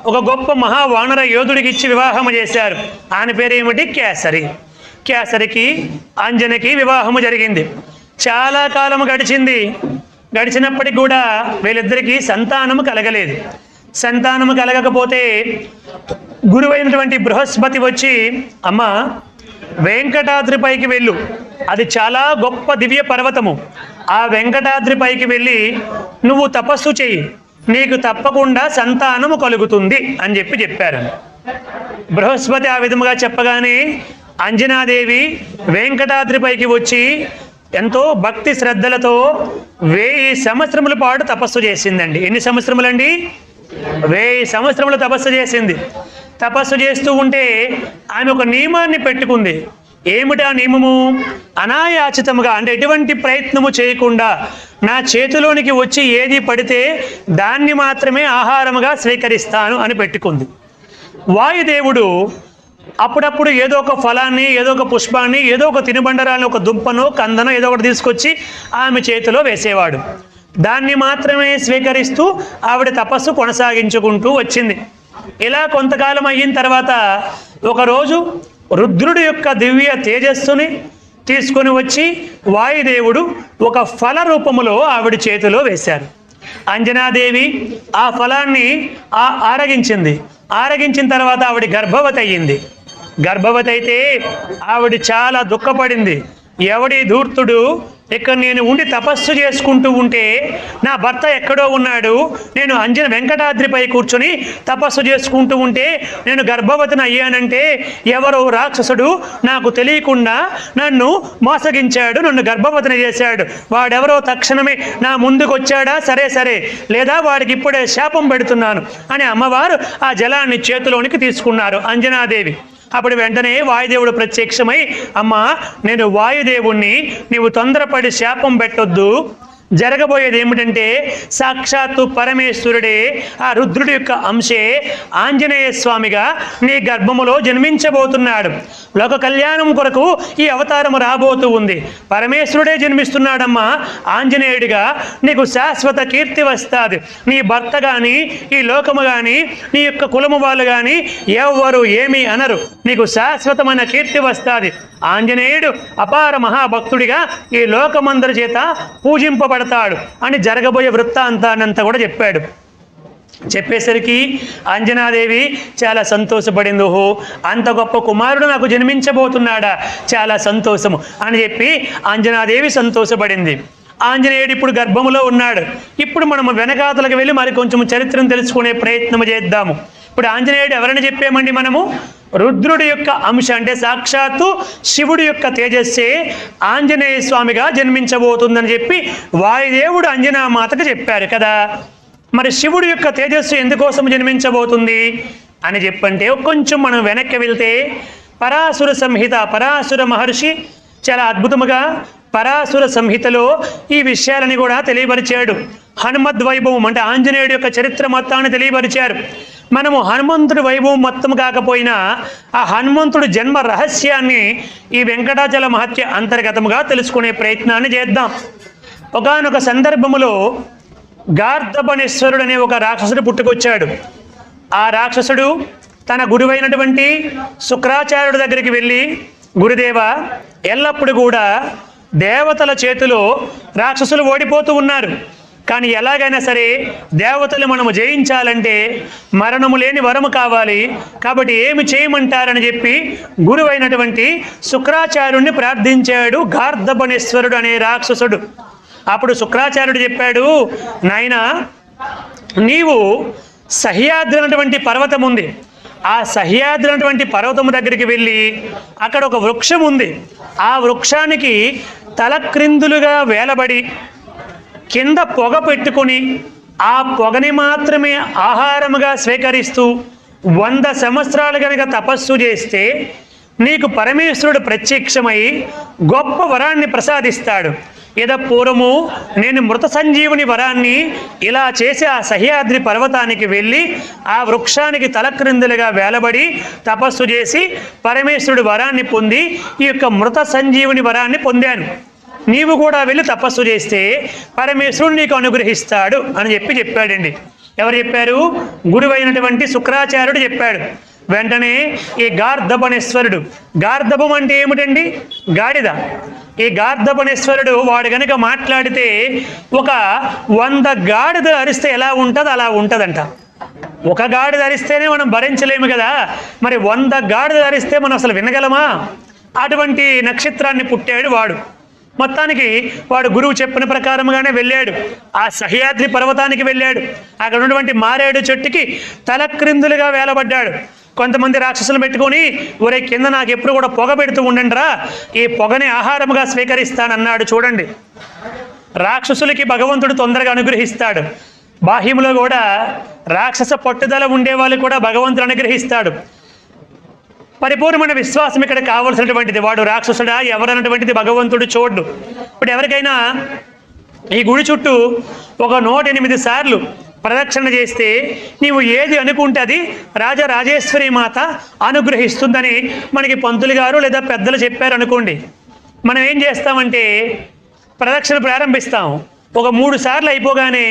[SPEAKER 1] ఒక గొప్ప మహావానర యోధుడికి ఇచ్చి వివాహము చేశారు. ఆయన పేరు ఏమిటి? కేసరి. కేసరికి అంజనకి వివాహము జరిగింది. చాలా కాలం గడిచింది. గడిచినప్పటికి కూడా వీళ్ళిద్దరికీ సంతానము కలగలేదు. సంతానము కలగకపోతే గురువైనటువంటి బృహస్పతి వచ్చి, అమ్మ వెంకటాద్రి పైకి వెళ్ళు, అది చాలా గొప్ప దివ్య పర్వతము, ఆ వెంకటాద్రి పైకి వెళ్ళి నువ్వు తపస్సు చెయ్యి, నీకు తప్పకుండా సంతానము కలుగుతుంది అని చెప్పారు. బృహస్పతి ఆ విధముగా చెప్పగానే అంజనాదేవి వెంకటాద్రి పైకి వచ్చి ఎంతో భక్తి శ్రద్ధలతో 1000 సంవత్సరముల పాటు తపస్సు చేసిందండి. ఎన్ని సంవత్సరములండి? 1000 సంవత్సరములు తపస్సు చేసింది. తపస్సు చేస్తూ ఉంటే ఆమె ఒక నియమాన్ని పెట్టుకుంది. ఏమిటా నియమము? అనాయాచితముగా, అంటే ఎటువంటి ప్రయత్నము చేయకుండా నా చేతిలోనికి వచ్చి ఏది పడితే దాన్ని మాత్రమే ఆహారముగా స్వీకరిస్తాను అని పెట్టుకుంది. వాయుదేవుడు అప్పుడప్పుడు ఏదో ఒక ఫలాన్ని, ఏదో ఒక పుష్పాన్ని, ఏదో ఒక తినుబండరాన్ని, ఒక దుంపను, కందనో ఏదో ఒకటి తీసుకొచ్చి ఆమె చేతిలో వేసేవాడు. దాన్ని మాత్రమే స్వీకరిస్తూ ఆవిడ తపస్సు కొనసాగించుకుంటూ వచ్చింది. ఇలా కొంతకాలం అయిన తర్వాత ఒకరోజు రుద్రుడి యొక్క దివ్య తేజస్సుని తీసుకొని వచ్చి వాయుదేవుడు ఒక ఫల రూపములో ఆవిడ చేతిలో వేశారు. అంజనాదేవి ఆ ఫలాన్ని ఆరగించింది. ఆరగించిన తర్వాత ఆవిడ గర్భవతి అయ్యింది. గర్భవతి అయితే ఆవిడ చాలా దుఃఖపడింది. ఎవడి ధూర్తుడు, ఇక్కడ నేను ఉండి తపస్సు చేసుకుంటూ ఉంటే నా భర్త ఎక్కడో ఉన్నాడు, నేను వెంకటాద్రిపై కూర్చొని తపస్సు చేసుకుంటూ ఉంటే నేను గర్భవతిని అయ్యానంటే ఎవరో రాక్షసుడు నాకు తెలియకుండా నన్ను మోసగించాడు, నన్ను గర్భవతిని చేశాడు. వాడెవరో తక్షణమే నా ముందుకు వచ్చాడా? సరే, లేదా వాడికి ఇప్పుడే శాపం పెడుతున్నాను అని అమ్మవారు ఆ జలాన్ని చేతిలోనికి తీసుకున్నారు అంజనాదేవి. అప్పుడు వెంటనే వాయుదేవుడు ప్రత్యక్షమై, అమ్మా నేను వాయుదేవుణ్ణి, నీవు తొందరపడి శాపం పెట్టొద్దు. జరగబోయేది ఏమిటంటే సాక్షాత్తు పరమేశ్వరుడే, ఆ రుద్రుడి యొక్క అంశే ఆంజనేయ స్వామిగా నీ గర్భములో జన్మించబోతున్నాడు. లోక కళ్యాణం కొరకు ఈ అవతారము రాబోతూ ఉంది. పరమేశ్వరుడే జన్మిస్తున్నాడమ్మా ఆంజనేయుడిగా. నీకు శాశ్వత కీర్తి వస్తుంది. నీ భర్త కానీ, ఈ లోకము కానీ, నీ యొక్క కులము వాళ్ళు కానీ ఎవరు ఏమీ అనరు. నీకు శాశ్వతమైన కీర్తి వస్తుంది. ఆంజనేయుడు అపార మహాభక్తుడిగా ఈ లోకమందరి చేత పూజింపబడతాడు అని జరగబోయే వృత్తాంతాన్నంతా కూడా చెప్పాడు. చెప్పేసరికి అంజనాదేవి చాలా సంతోషపడింది. ఓహో, అంత గొప్ప కుమారుడు నాకు జన్మించబోతున్నాడా, చాలా సంతోషము అని చెప్పి అంజనాదేవి సంతోషపడింది. ఆంజనేయుడు ఇప్పుడు గర్భములో ఉన్నాడు. ఇప్పుడు మనం వెనకాతలకు వెళ్ళి మరి కొంచెం చరిత్రను తెలుసుకునే ప్రయత్నం చేద్దాము. ఇప్పుడు ఆంజనేయుడు ఎవరని చెప్పామండి మనము? రుద్రుడి యొక్క అంశ, అంటే సాక్షాత్తు శివుడి యొక్క తేజస్సే ఆంజనేయ స్వామిగా జన్మించబోతుందని చెప్పి వాయుదేవుడు అంజనామాతకు చెప్పారు కదా. మరి శివుడి యొక్క తేజస్సు ఎందుకోసం జన్మించబోతుంది అని చెప్పంటే కొంచెం మనం వెనక్కి వెళ్తే పరాశుర సంహిత, పరాశుర మహర్షి చాలా అద్భుతముగా పరాశుర సంహితలో ఈ విషయాలని కూడా తెలియపరిచాడు. హనుమద్ వైభవం అంటే ఆంజనేయుడి యొక్క చరిత్ర మొత్తాన్ని తెలియపరిచారు. మనము హనుమంతుడి వైభవం మొత్తం కాకపోయినా ఆ హనుమంతుడి జన్మ రహస్యాన్ని ఈ వెంకటాచల మహత్య అంతర్గతముగా తెలుసుకునే ప్రయత్నాన్ని చేద్దాం. ఒకానొక సందర్భములో గార్ధపణేశ్వరుడు అనే ఒక రాక్షసుడు పుట్టుకొచ్చాడు. ఆ రాక్షసుడు తన గురువైనటువంటి శుక్రాచార్యుడి దగ్గరికి వెళ్ళి, గురుదేవ, ఎల్లప్పుడూ కూడా దేవతల చేతిలో రాక్షసులు ఓడిపోతూ ఉన్నారు. కానీ ఎలాగైనా సరే దేవతలు మనము జయించాలంటే మరణము లేని వరము కావాలి. కాబట్టి ఏమి చేయమంటారని చెప్పి గురువైనటువంటి శుక్రాచార్యుడిని ప్రార్థించాడు గార్ధపణేశ్వరుడు అనే రాక్షసుడు. అప్పుడు శుక్రాచార్యుడు చెప్పాడు, నాయనా, నీవు సహ్యాద్రి అన్నటువంటి పర్వతం ఉంది. ఆ సహ్యాద్రి అన్నటువంటి పర్వతం దగ్గరికి వెళ్ళి అక్కడ ఒక వృక్షం ఉంది. ఆ వృక్షానికి తలక్రిందులుగా వేలబడి కింద పొగ పెట్టుకొని ఆ పొగని మాత్రమే ఆహారముగా స్వీకరిస్తూ 100 సంవత్సరాలు కనుక తపస్సు చేస్తే నీకు పరమేశ్వరుడు ప్రత్యక్షమై గొప్ప వరాన్ని ప్రసాదిస్తాడు. ఏదో పూర్వము నేను మృత సంజీవుని వరాన్ని ఇలా చేసి ఆ సహ్యాద్రి పర్వతానికి వెళ్ళి ఆ వృక్షానికి తలక్రిందులుగా వేలబడి తపస్సు చేసి పరమేశ్వరుడు వరాన్ని పొంది ఈ యొక్క మృత సంజీవుని వరాన్ని పొందాను. నీవు కూడా వెళ్ళి తపస్సు చేస్తే పరమేశ్వరుడు నీకు అనుగ్రహిస్తాడు అని చెప్పాడండి. ఎవరు చెప్పారు? గురువైనటువంటి శుక్రాచార్యుడు చెప్పాడు. వెంటనే ఈ గార్ధపణేశ్వరుడు, గార్ధపం అంటే ఏమిటండి? గాడిద. ఈ గార్ధపణేశ్వరుడు వాడు కనుక మాట్లాడితే ఒక 100 గాడిదలు అరిస్తే ఎలా ఉంటుందో అలా ఉంటుందంట. ఒక గాడిద అరిస్తేనే మనం భరించలేము కదా, మరి 100 గాడిదలు అరిస్తే మనం అసలు వినగలమా? అటువంటి నక్షత్రాన్ని పుట్టాడు వాడు. మొత్తానికి వాడు గురువు చెప్పిన ప్రకారంగానే వెళ్ళాడు. ఆ సహ్యాద్రి పర్వతానికి వెళ్ళాడు. అక్కడ ఉన్నటువంటి మారేడు చెట్టుకి తలక్రిందులుగా వేలబడ్డాడు. కొంతమంది రాక్షసులు పెట్టుకొని ఒరే కింద నాకు ఎప్పుడు కూడా పొగ పెడుతూ ఉండండిరా, ఈ పొగని ఆహారముగా స్వీకరిస్తానన్నాడు. చూడండి, రాక్షసులకి భగవంతుడు తొందరగా అనుగ్రహిస్తాడు. బాహ్యంలో కూడా రాక్షస పట్టుదల ఉండేవాళ్ళు కూడా భగవంతుడు అనుగ్రహిస్తాడు. పరిపూర్ణమైన విశ్వాసం ఇక్కడ కావలసినటువంటిది. వాడు రాక్షసుడా ఎవరన్నటువంటిది భగవంతుడు చూడు. ఇప్పుడు ఎవరికైనా ఈ గుడి చుట్టూ ఒక 108 సార్లు ప్రదక్షిణ చేస్తే నీవు ఏది అనుకుంటే అది రాజరాజేశ్వరి మాత అనుగ్రహిస్తుందని మనకి పంతులు గారు లేదా పెద్దలు చెప్పారు అనుకోండి. మనం ఏం చేస్తామంటే ప్రదక్షిణ ప్రారంభిస్తాం. ఒక 3 సార్లు అయిపోగానే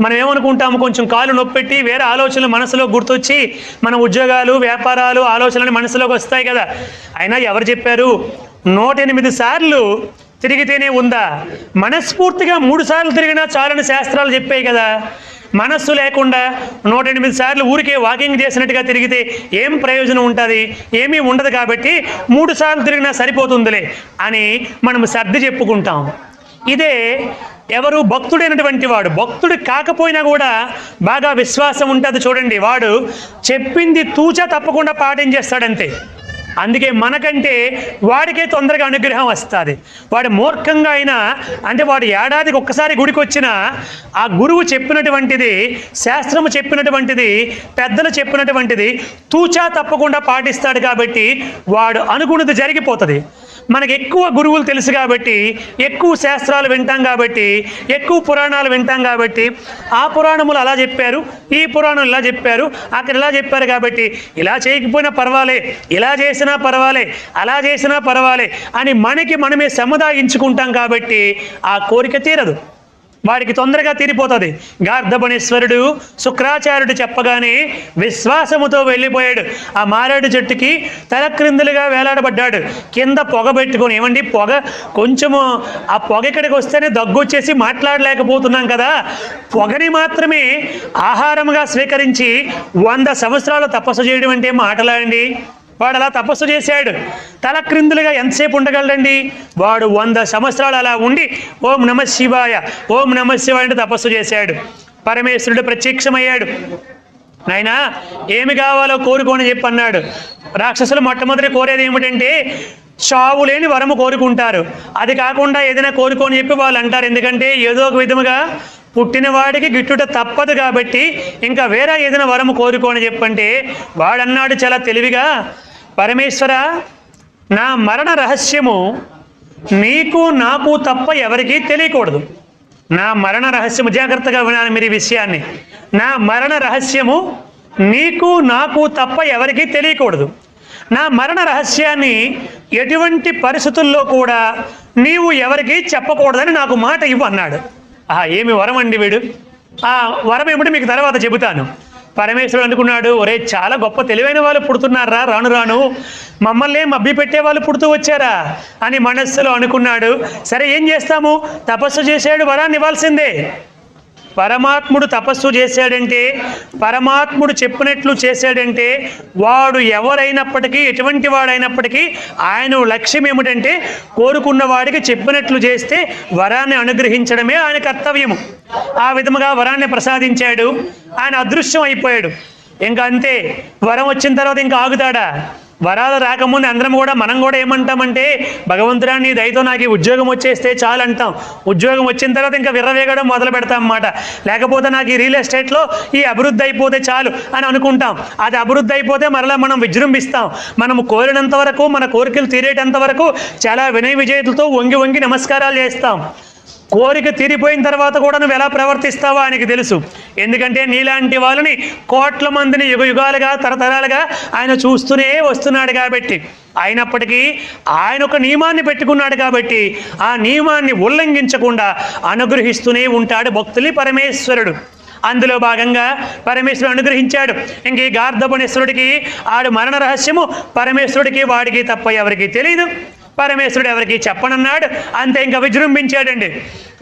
[SPEAKER 1] మనం ఏమనుకుంటాము, కొంచెం కాలు నొప్పెట్టి వేరే ఆలోచనలు మనసులో గుర్తొచ్చి మన ఉద్యోగాలు వ్యాపారాలు ఆలోచనలు మనసులోకి వస్తాయి కదా. అయినా ఎవరు చెప్పారు 108 సార్లు తిరిగితేనే ఉందా? మనస్ఫూర్తిగా 3 సార్లు తిరిగినా చాలని శాస్త్రాలు చెప్పాయి కదా. మనస్సు లేకుండా 108 సార్లు ఊరికే వాకింగ్ చేసినట్టుగా తిరిగితే ఏం ప్రయోజనం ఉంటుంది? ఏమీ ఉండదు. కాబట్టి 3 సార్లు తిరిగినా సరిపోతుందిలే అని మనం సర్ది చెప్పుకుంటాం. ఇదే ఎవరు భక్తుడైనటువంటి వాడు, భక్తుడు కాకపోయినా కూడా బాగా విశ్వాసం ఉంటుంది చూడండి, వాడు చెప్పింది తూచా తప్పకుండా పాటించేస్తాడంతే. అందుకే మనకంటే వాడికే తొందరగా అనుగ్రహం వస్తుంది. వాడు మూర్ఖంగా అయినా అంటే వాడు ఏడాదికి ఒక్కసారి గుడికి వచ్చినా ఆ గురువు చెప్పినటువంటిది, శాస్త్రము చెప్పినటువంటిది, పెద్దలు చెప్పినటువంటిది తూచా తప్పకుండా పాటిస్తాడు. కాబట్టి వాడు అనుకున్నది జరిగిపోతుంది. మనకు ఎక్కువ గురువులు తెలుసు కాబట్టి, ఎక్కువ శాస్త్రాలు వింటాం కాబట్టి, ఎక్కువ పురాణాలు వింటాం కాబట్టి, ఆ పురాణములు అలా చెప్పారు, ఈ పురాణం ఇలా చెప్పారు, అక్కడ ఇలా చెప్పారు కాబట్టి ఇలా చేయకపోయినా పర్వాలే, ఇలా చేసినా పర్వాలే, అలా చేసినా పర్వాలే అని మనకి మనమే సముదాయించుకుంటాం. కాబట్టి ఆ కోరిక తీరదు, వాడికి తొందరగా తీరిపోతుంది. గార్ధబణేశ్వరుడు శుక్రాచార్యుడు చెప్పగానే విశ్వాసముతో వెళ్ళిపోయాడు. ఆ మారేడు చెట్టుకి తల క్రిందులుగా వేలాడబడ్డాడు. కింద పొగ పెట్టుకొని, ఏమండి పొగ కొంచెము ఆ పొగ ఇక్కడికి వస్తేనే దగ్గొచ్చేసి మాట్లాడలేకపోతున్నాం కదా, పొగని మాత్రమే ఆహారంగా స్వీకరించి 100 సంవత్సరాలు తపస్సు చేయడం అంటే మాటలాడండి. వాడు అలా తపస్సు చేశాడు. తల క్రిందులుగా ఎంతసేపు ఉండగలడండి? వాడు 100 సంవత్సరాలు అలా ఉండి ఓం నమ శివాయ, ఓం నమ శివాయ అంటే తపస్సు చేశాడు. పరమేశ్వరుడు ప్రత్యక్షమయ్యాడు. నాయనా ఏమి కావాలో కోరుకోని చెప్పి అన్నాడు. రాక్షసులు మొట్టమొదటి కోరేది ఏమిటంటే చావు లేని వరము కోరుకుంటారు. అది కాకుండా ఏదైనా కోరుకోని చెప్పి వాళ్ళు అంటారు. ఎందుకంటే ఏదో ఒక విధముగా పుట్టిన వాడికి గిట్టుట తప్పదు కాబట్టి ఇంకా వేరే ఏదైనా వరము కోరుకోని చెప్పంటే వాడన్నాడు చాలా తెలివిగా, పరమేశ్వర నా మరణ రహస్యము నీకు నాకు తప్ప ఎవరికీ తెలియకూడదు. నా మరణ రహస్యము, జాగ్రత్తగా వినాలి మీరు ఈ విషయాన్ని, నా మరణ రహస్యము నీకు నాకు తప్ప ఎవరికీ తెలియకూడదు. నా మరణ రహస్యాన్ని ఎటువంటి పరిస్థితుల్లో కూడా నీవు ఎవరికీ చెప్పకూడదని నాకు మాట ఇవ్వు అన్నాడు. ఏమి వరం అండి వీడు, ఆ వరం ఏమిటి మీకు తర్వాత చెబుతాను. పరమేశ్వరుడు అనుకున్నాడు, ఒరే చాలా గొప్ప తెలివైన వాళ్ళు పుడుతున్నారా రాను రాను, మమ్మల్ని మభ్య పెట్టే వాళ్ళు పుడుతూ వచ్చారా అని మనస్సులో అనుకున్నాడు. సరే ఏం చేస్తాము, తపస్సు చేశాడు, వరాన్ని ఇవ్వాల్సిందే. పరమాత్ముడు తపస్సు చేశాడంటే, పరమాత్ముడు చెప్పినట్లు చేశాడంటే వాడు ఎవరైనప్పటికీ ఎటువంటి వాడైనప్పటికీ ఆయన లక్ష్యం ఏమిటంటే కోరుకున్న వాడికి చెప్పినట్లు చేస్తే వరాన్ని అనుగ్రహించడమే ఆయన కర్తవ్యము. ఆ విధముగా వరాన్ని ప్రసాదించాడు. ఆయన అదృశ్యం అయిపోయాడు. ఇంకా అంతే, వరం వచ్చిన తర్వాత ఇంకా ఆగుతాడా? వరాలు రాకముందు మనం కూడా ఏమంటామంటే భగవంతుడా నీ దయతో నాకు ఈ ఉద్యోగం వచ్చేస్తే చాలు అంటాం. ఉద్యోగం వచ్చిన తర్వాత ఇంకా విర్రవేగడం మొదలు పెడతాం అన్నమాట. లేకపోతే నాకు ఈ రియల్ ఎస్టేట్లో ఈ అభివృద్ధి అయిపోతే చాలు అని అనుకుంటాం. అది అభివృద్ధి అయిపోతే మరలా మనం విజృంభిస్తాం. మనము కోరినంత వరకు, మన కోరికలు తీరేటంత వరకు చాలా వినయ విజేతలతో వంగి వంగి నమస్కారాలు చేస్తాం. కోరిక తీరిపోయిన తర్వాత కూడా నువ్వు ఎలా ప్రవర్తిస్తావో ఆయనకి తెలుసు. ఎందుకంటే నీలాంటి వాళ్ళని కోట్ల మందిని యుగ యుగాలుగా తరతరాలుగా ఆయన చూస్తూనే వస్తున్నాడు. కాబట్టి అయినప్పటికీ ఆయన ఒక నియమాన్ని పెట్టుకున్నాడు. కాబట్టి ఆ నియమాన్ని ఉల్లంఘించకుండా అనుగ్రహిస్తూనే ఉంటాడు భక్తుల్ని పరమేశ్వరుడు. అందులో భాగంగా పరమేశ్వరుడు అనుగ్రహించాడు. ఇంక ఈ గార్ధబణేశ్వరుడికి ఆడు మరణ రహస్యము పరమేశ్వరుడికి వాడికి తప్ప ఎవరికి తెలియదు. పరమేశ్వరుడు ఎవరికి చెప్పనన్నాడు. అంతే, ఇంకా విజృంభించాడండి.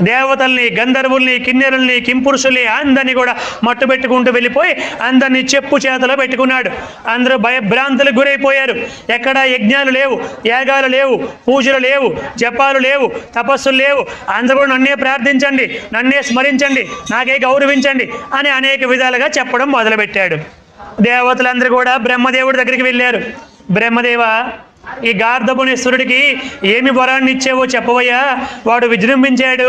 [SPEAKER 1] దేవతల్ని, గంధర్వుల్ని, కిన్నెరుల్ని, కింపురుషుల్ని అందరినీ కూడా మట్టు పెట్టుకుంటూ వెళ్ళిపోయి అందరినీ చెప్పు చేతలో పెట్టుకున్నాడు. అందరూ భయభ్రాంతులకు గురైపోయారు. ఎక్కడ యజ్ఞాలు లేవు, యాగాలు లేవు, పూజలు లేవు, జపాలు లేవు, తపస్సులు లేవు. అందరూ కూడా నన్నే ప్రార్థించండి, నన్నే స్మరించండి, నాకే గౌరవించండి అని అనేక విధాలుగా చెప్పడం మొదలుపెట్టాడు. దేవతలందరూ కూడా బ్రహ్మదేవుడి దగ్గరికి వెళ్ళారు. బ్రహ్మదేవ, ఈ గార్ధపునేశ్వరుడికి ఏమి వరాన్ని ఇచ్చావో చెప్పవయ్యా. వాడు విజృంభించాడు.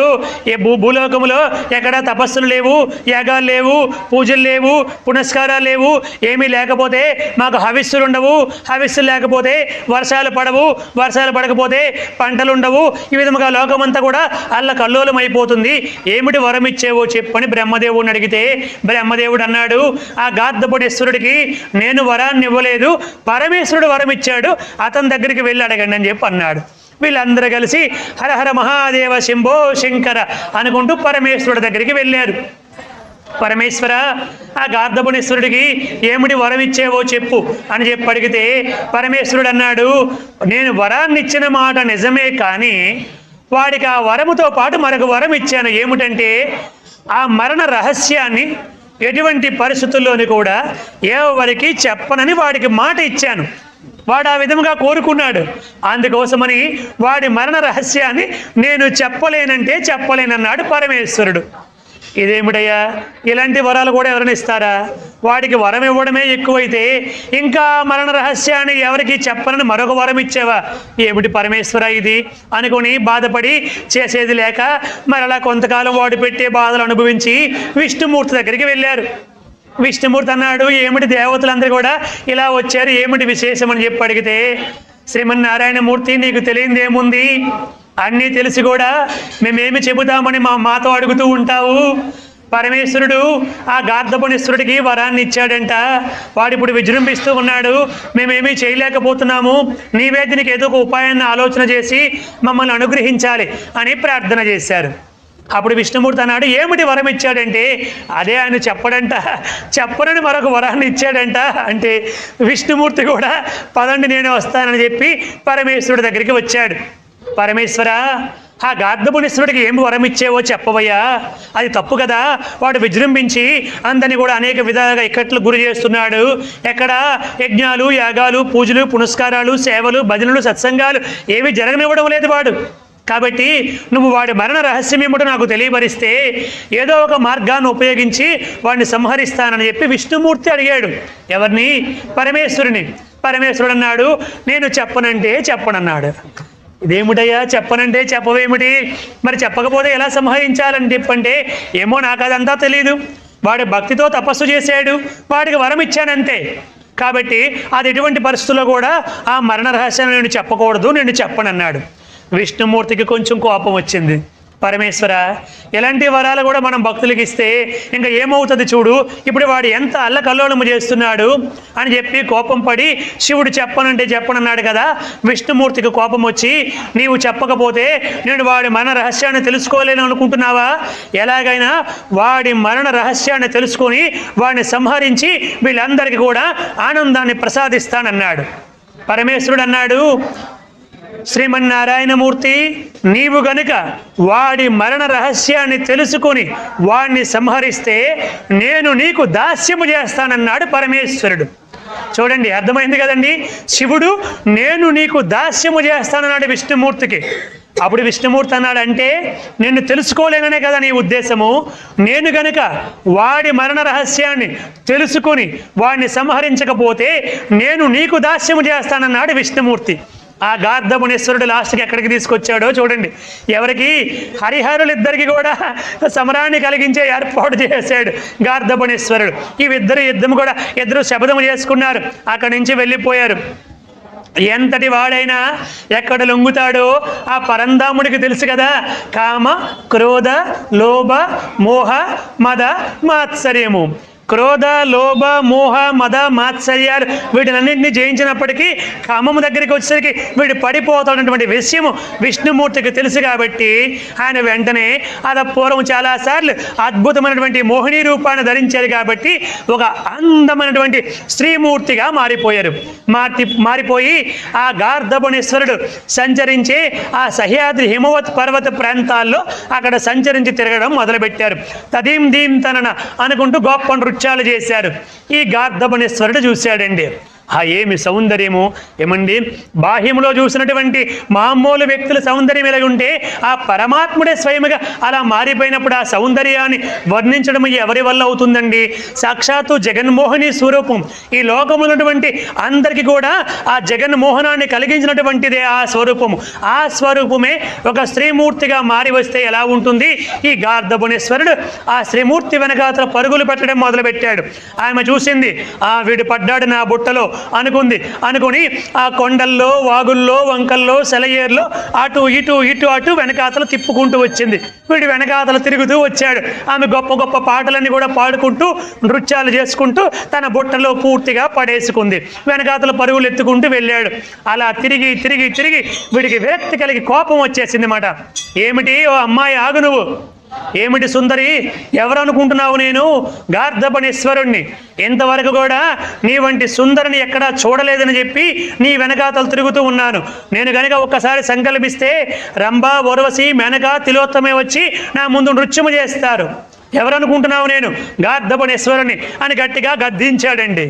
[SPEAKER 1] ఏ భూలోకములో ఎక్కడ తపస్సులు లేవు, యాగాలు లేవు, పూజలు లేవు, పునస్కారాలు లేవు. ఏమీ లేకపోతే మాకు హవిస్సులు ఉండవు, హవిస్సులు లేకపోతే వర్షాలు పడవు, వర్షాలు పడకపోతే పంటలు ఉండవు. ఈ విధముగా లోకమంతా కూడా అల్లకల్లోలం అయిపోతుంది. ఏమిటి వరం ఇచ్చావో చెప్పని బ్రహ్మదేవుడిని అడిగితే బ్రహ్మదేవుడు అన్నాడు, ఆ గార్ధపునేశ్వరుడికి నేను వరాన్ని ఇవ్వలేదు, పరమేశ్వరుడు వరం ఇచ్చాడు, అతని దగ్గరికి వెళ్ళి అడగండి అని చెప్పి అన్నాడు. వీళ్ళందరూ కలిసి హరహర మహాదేవ శంభో శంకర అనుకుంటూ పరమేశ్వరుడి దగ్గరికి వెళ్ళారు. పరమేశ్వర, ఆ గార్ధపునేశ్వరుడికి ఏమిటి వరం ఇచ్చేవో చెప్పు అని చెప్పి అడిగితే పరమేశ్వరుడు అన్నాడు, నేను వరాన్ని ఇచ్చిన మాట నిజమే, కానీ వాడికి ఆ వరముతో పాటు మరొక వరం ఇచ్చాను. ఏమిటంటే ఆ మరణ రహస్యాన్ని ఎటువంటి పరిస్థితుల్లోని కూడా ఎవరికి చెప్పనని వాడికి మాట ఇచ్చాను. వాడు ఆ విధంగా కోరుకున్నాడు. అందుకోసమని వాడి మరణ రహస్యాన్ని నేను చెప్పలేనంటే చెప్పలేనన్నాడు పరమేశ్వరుడు. ఇదేమిటయ్యా, ఇలాంటి వరాలు కూడా ఎవరైనా ఇస్తారా? వాడికి వరం ఇవ్వడమే ఎక్కువైతే ఇంకా మరణ రహస్యాన్ని ఎవరికి చెప్పనని మరొక వరం ఇచ్చావా? ఏమిటి పరమేశ్వర ఇది అనుకుని బాధపడి చేసేది లేక మరలా కొంతకాలం వాడు పెట్టే బాధలు అనుభవించి విష్ణుమూర్తి దగ్గరికి వెళ్ళారు. విష్ణుమూర్తి అన్నాడు, ఏమిటి దేవతలందరూ కూడా ఇలా వచ్చారు, ఏమిటి విశేషం అని చెప్పి అడిగితే శ్రీమన్నారాయణమూర్తి, నీకు తెలియంది ఏముంది? అన్నీ తెలిసి కూడా మేమేమి చెబుతామని మాతో అడుగుతూ ఉంటావు. పరమేశ్వరుడు ఆ గార్ధపునేశ్వరుడికి వరాన్ని ఇచ్చాడంట. వాడు ఇప్పుడు విజృంభిస్తూ ఉన్నాడు, మేమేమీ చేయలేకపోతున్నాము. నీవే దీనికి ఏదో ఒక ఉపాయాన్ని ఆలోచన చేసి మమ్మల్ని అనుగ్రహించాలి అని ప్రార్థన చేశారు. అప్పుడు విష్ణుమూర్తి అన్నాడు, ఏమిటి వరం ఇచ్చాడంటే అదే ఆయన చెప్పనని మరొక వరాన్ని ఇచ్చాడంట. అంటే విష్ణుమూర్తి కూడా పదండి నేను వస్తానని చెప్పి పరమేశ్వరుడి దగ్గరికి వచ్చాడు. పరమేశ్వర, ఆ గార్ధపునేశ్వరుడికి ఏమి వరం ఇచ్చేవో చెప్పవయ్యా. అది తప్పు కదా. వాడు విజృంభించి అందరినీ కూడా అనేక విధాలుగా ఇక్కట్లు గురి చేస్తున్నాడు. ఎక్కడ యజ్ఞాలు, యాగాలు, పూజలు, పునస్కారాలు, సేవలు, భజనలు, సత్సంగాలు ఏవి జరగనివ్వడం లేదు వాడు. కాబట్టి నువ్వు వాడి మరణ రహస్యం ఏమిటో నాకు తెలియపరిస్తే ఏదో ఒక మార్గాన్ని ఉపయోగించి వాడిని సంహరిస్తానని చెప్పి విష్ణుమూర్తి అడిగాడు. ఎవరిని? పరమేశ్వరుని. పరమేశ్వరుడు అన్నాడు, నేను చెప్పనంటే చెప్పనన్నాడు. ఇదేమిటయ్యా, చెప్పనంటే చెప్పవేమిటి? మరి చెప్పకపోతే ఎలా సంహరించాలని చెప్పంటే ఏమో నాకు అదంతా తెలియదు. వాడు భక్తితో తపస్సు చేశాడు, వాడికి వరం ఇచ్చానంతే. కాబట్టి అది ఎటువంటి పరిస్థితుల్లో కూడా ఆ మరణ రహస్యాన్ని నేను చెప్పకూడదు, నేను చెప్పనన్నాడు. విష్ణుమూర్తికి కొంచెం కోపం వచ్చింది. పరమేశ్వర, ఎలాంటి వరాలు కూడా మనం భక్తులకి ఇస్తే ఇంకా ఏమవుతుంది చూడు, ఇప్పుడు వాడు ఎంత అల్లకల్లోలము చేస్తున్నాడు అని చెప్పి కోపం పడి శివుడు చెప్పనంటే చెప్పనన్నాడు కదా. విష్ణుమూర్తికి కోపం వచ్చి, నీవు చెప్పకపోతే నేను వాడి మరణ రహస్యాన్ని తెలుసుకోలేను అనుకుంటున్నావా? ఎలాగైనా వాడి మరణ రహస్యాన్ని తెలుసుకొని వాడిని సంహరించి వీళ్ళందరికీ కూడా ఆనందాన్ని ప్రసాదిస్తానన్నాడు. పరమేశ్వరుడు అన్నాడు, శ్రీమన్నారాయణమూర్తి, నీవు గనుక వాడి మరణ రహస్యాన్ని తెలుసుకొని వాడిని సంహరిస్తే నేను నీకు దాస్యము చేస్తానన్నాడు పరమేశ్వరుడు. చూడండి, అర్థమైంది కదండి. శివుడు నేను నీకు దాస్యము చేస్తానన్నాడు విష్ణుమూర్తికి. అప్పుడు విష్ణుమూర్తి అన్నాడు, అంటే నిన్ను తెలుసుకోలేననే కదా నీ ఉద్దేశము. నేను గనుక వాడి మరణ రహస్యాన్ని తెలుసుకొని వాడిని సంహరించకపోతే నేను నీకు దాస్యము చేస్తానన్నాడు విష్ణుమూర్తి. ఆ గార్ధపునేశ్వరుడు లాస్ట్కి ఎక్కడికి తీసుకొచ్చాడో చూడండి. ఎవరికి? హరిహరులిద్దరికి కూడా సమరాన్ని కలిగించే ఏర్పాటు చేశాడు గార్ధపునేశ్వరుడు. ఇద్దరు ఇద్దరు శపథం చేసుకున్నారు. అక్కడి నుంచి వెళ్ళిపోయారు. ఎంతటి వాడైనా ఎక్కడ లొంగుతాడో ఆ పరంధాముడికి తెలుసు కదా. కామ, క్రోధ, లోభ, మోహ, మద, మాత్సర్యము. క్రోధ, లోభ, మోహ, మద, మాత్సర్యాలు వీటినన్నింటినీ జయించినప్పటికీ కామము దగ్గరికి వచ్చేసరికి వీడు పడిపోతున్నటువంటి విషయము విష్ణుమూర్తికి తెలుసు. కాబట్టి ఆయన వెంటనే పూర్వం చాలాసార్లు అద్భుతమైనటువంటి మోహిని రూపాన్ని ధరించారు. కాబట్టి ఒక అందమైనటువంటి స్త్రీమూర్తిగా మారిపోయి ఆ గార్ధపునేశ్వరుడు సంచరించే ఆ సహ్యాద్రి హిమవత్ పర్వత ప్రాంతాల్లో అక్కడ సంచరించి తిరగడం మొదలుపెట్టారు. తదీం దీం తనన అనుకుంటూ గొప్ప నృత్యాలు చేశారు. ఈ గార్ధపునేశ్వరుడు చూశాడండి. ఏమి సౌందర్యము! ఏమండి, బాహ్యంలో చూసినటువంటి మామూలు వ్యక్తుల సౌందర్యం ఎలా ఉంటే ఆ పరమాత్ముడే స్వయముగా అలా మారిపోయినప్పుడు ఆ సౌందర్యాన్ని వర్ణించడం ఎవరి వల్ల అవుతుందండి? సాక్షాత్తు జగన్మోహిని స్వరూపం. ఈ లోకములో ఉన్నటువంటి అందరికీ కూడా ఆ జగన్మోహనాన్ని కలిగించినటువంటిదే ఆ స్వరూపము. ఆ స్వరూపమే ఒక స్త్రీమూర్తిగా మారి వస్తే ఎలా ఉంటుంది? ఈ గార్ధపునేశ్వరుడు ఆ శ్రీమూర్తి వెనకాతల పరుగులు పెట్టడం మొదలుపెట్టాడు. ఆమె చూసింది, వీడు పడ్డాడు నా బుట్టలో అనుకుని ఆ కొండల్లో, వాగుల్లో, వంకల్లో, సెలయేర్లో అటు ఇటు వెనకాతలు తిప్పుకుంటూ వచ్చింది. వీడు వెనకాతలు తిరుగుతూ వచ్చాడు. ఆమె గొప్ప గొప్ప పాటలన్నీ కూడా పాడుకుంటూ, నృత్యాలు చేసుకుంటూ తన బుట్టలో పూర్తిగా పడేసుకుంది. వెనకాతలు పరుగులు ఎత్తుకుంటూ వెళ్ళాడు. అలా తిరిగి వీడికి విరక్తి కలిగి కోపం వచ్చేసింది మాట. ఏమిటి ఓ అమ్మాయి, ఆగు నువ్వు! ఏమిటి సుందరి, ఎవరు అనుకుంటున్నావు? నేను గార్ధపునేశ్వరుణ్ణి. ఇంతవరకు కూడా నీ వంటి సుందరిని ఎక్కడా చూడలేదని చెప్పి నీ వెనకాతలు తిరుగుతూ ఉన్నాను. నేను కనుక ఒక్కసారి సంకల్పిస్తే రంభ, ఉర్వశి, మేనక, తిలోత్తమే వచ్చి నా ముందు నృత్యము చేస్తారు. ఎవరనుకుంటున్నావు? నేను గార్ధపునేశ్వరుని అని గట్టిగా గద్దించాడండి.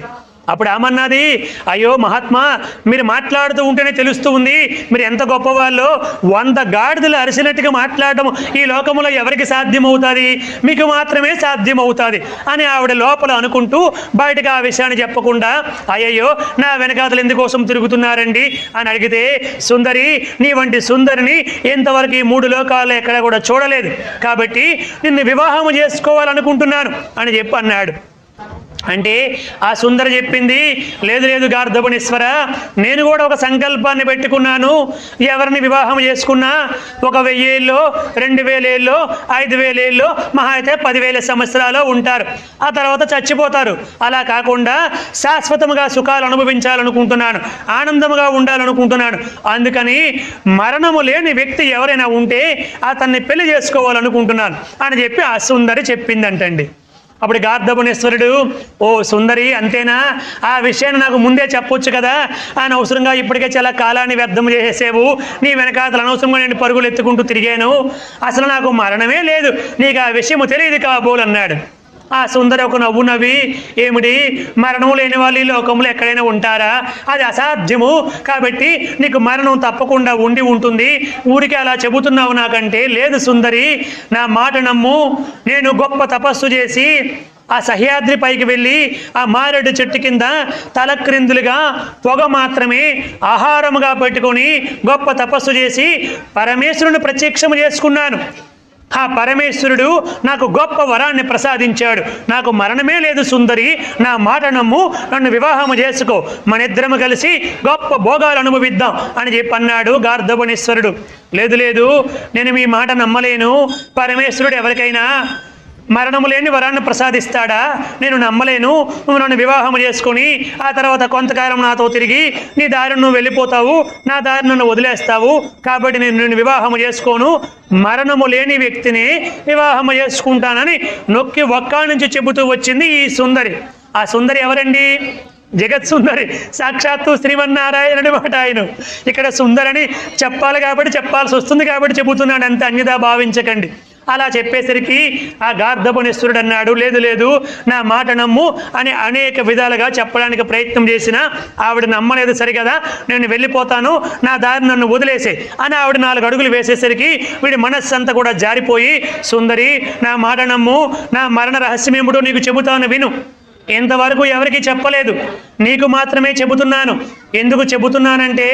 [SPEAKER 1] అప్పుడు ఏమన్నది? అయ్యో మహాత్మా, మీరు మాట్లాడుతూ ఉంటేనే తెలుస్తూ ఉంది మీరు ఎంత గొప్పవాళ్ళు. 100 గాడిదలు అరిసినట్టుగా మాట్లాడడం ఈ లోకంలో ఎవరికి సాధ్యమవుతుంది? మీకు మాత్రమే సాధ్యమవుతుంది అని ఆవిడ లోపల అనుకుంటూ బయటకు ఆ విషయాన్ని చెప్పకుండా, అయ్యయ్యో నా వెనకాతలు ఎందుకోసం తిరుగుతున్నారండి అని అడిగితే, సుందరి, నీ వంటి సుందరిని ఇంతవరకు ఈ 3 లోకాల్లో ఎక్కడ కూడా చూడలేదు, కాబట్టి నిన్ను వివాహం చేసుకోవాలనుకుంటున్నాను అని చెప్పి అన్నాడు. అంటే ఆ సుందరి చెప్పింది, లేదు గార్ధపునేశ్వర, నేను కూడా ఒక సంకల్పాన్ని పెట్టుకున్నాను. ఎవరిని వివాహం చేసుకున్నా 1000 ఏళ్ళలో, 2000 ఏళ్ళలో, 5000 ఏళ్ళలో, మహా అయితే 10,000 సంవత్సరాలు ఉంటారు. ఆ తర్వాత చచ్చిపోతారు. అలా కాకుండా శాశ్వతంగా సుఖాలు అనుభవించాలనుకుంటున్నాను, ఆనందంగా ఉండాలనుకుంటున్నాను. అందుకని మరణము లేని వ్యక్తి ఎవరైనా ఉంటే అతన్ని పెళ్లి చేసుకోవాలనుకుంటున్నాను అని చెప్పి ఆ సుందరి చెప్పిందంటండి. అప్పుడు గార్ధపునేశ్వరుడు, ఓ సుందరి, అంతేనా? ఆ విషయాన్ని నాకు ముందే చెప్పొచ్చు కదా. అనవసరంగా ఇప్పటికే చాలా కాలాన్ని వ్యర్థం చేసేసావు. నీ వెనకాతలు అనవసరంగా నేను పరుగులు ఎత్తుకుంటూ తిరిగాను. అసలు నాకు మరణమే లేదు, నీకు ఆ విషయము తెలియదు కాబోలు అన్నాడు. ఆ సుందరి ఒక నవ్వు నవ్వి, ఏమిటి, మరణం లేని వాళ్ళు ఈ లోకంలో ఎక్కడైనా ఉంటారా? అది అసాధ్యము. కాబట్టి నీకు మరణం తప్పకుండా ఉంటుంది. ఊరికి అలా చెబుతున్నావు నాకంటే. లేదు సుందరి, నా మాట నమ్ము. నేను గొప్ప తపస్సు చేసి ఆ సహ్యాద్రి పైకి వెళ్ళి ఆ మారేడు చెట్టు కింద తలక్రిందులుగా పొగ మాత్రమే ఆహారముగా పెట్టుకొని గొప్ప తపస్సు చేసి పరమేశ్వరుని ప్రత్యక్షము చేసుకున్నాను. ఆ పరమేశ్వరుడు నాకు గొప్ప వరాన్ని ప్రసాదించాడు. నాకు మరణమే లేదు సుందరి, నా మాట నమ్ము, నన్ను వివాహము చేసుకో, మనిద్దరము కలిసి గొప్ప భోగాలు అనుభవిద్దాం అని చెప్పి అన్నాడు గార్ధపునేశ్వరుడు. లేదు, నేను మీ మాట నమ్మలేను. పరమేశ్వరుడు ఎవరికైనా మరణము లేని వరాన్ని ప్రసాదిస్తాడా? నేను నమ్మలేను. నువ్వు నన్ను వివాహం చేసుకొని ఆ తర్వాత కొంతకాలం నాతో తిరిగి నీ దారిని నువ్వు వెళ్ళిపోతావు, నా దారిని నన్ను వదిలేస్తావు. కాబట్టి నేను వివాహం చేసుకోను, మరణము లేని వ్యక్తిని వివాహం చేసుకుంటానని నొక్కి ఒక్క నుంచి చెబుతూ వచ్చింది ఈ సుందరి. ఆ సుందరి ఎవరండి? జగత్సుందరి, సాక్షాత్తు శ్రీమన్నారాయణుడి మాట ఆయన. ఇక్కడ సుందరని చెప్పాలి కాబట్టి చెప్పాల్సి వస్తుంది కాబట్టి చెబుతున్నాడు, అంత అన్యదా భావించకండి. అలా చెప్పేసరికి ఆ గార్ధపునేశ్వరుడు అన్నాడు, లేదు, నా మాట నమ్ము అని అనేక విధాలుగా చెప్పడానికి ప్రయత్నం చేసినా ఆవిడ నమ్మలేదు. సరికదా, నేను వెళ్ళిపోతాను, నా దారి నన్ను వదిలేసే అని ఆవిడ 4 అడుగులు వేసేసరికి వీడి మనస్సు అంతా కూడా జారిపోయి, సుందరి, నా మాట నమ్ము, నా మరణ రహస్యమేమిటో నీకు చెబుతాను విను. ఇంతవరకు ఎవరికి చెప్పలేదు, నీకు మాత్రమే చెబుతున్నాను. ఎందుకు చెబుతున్నానంటే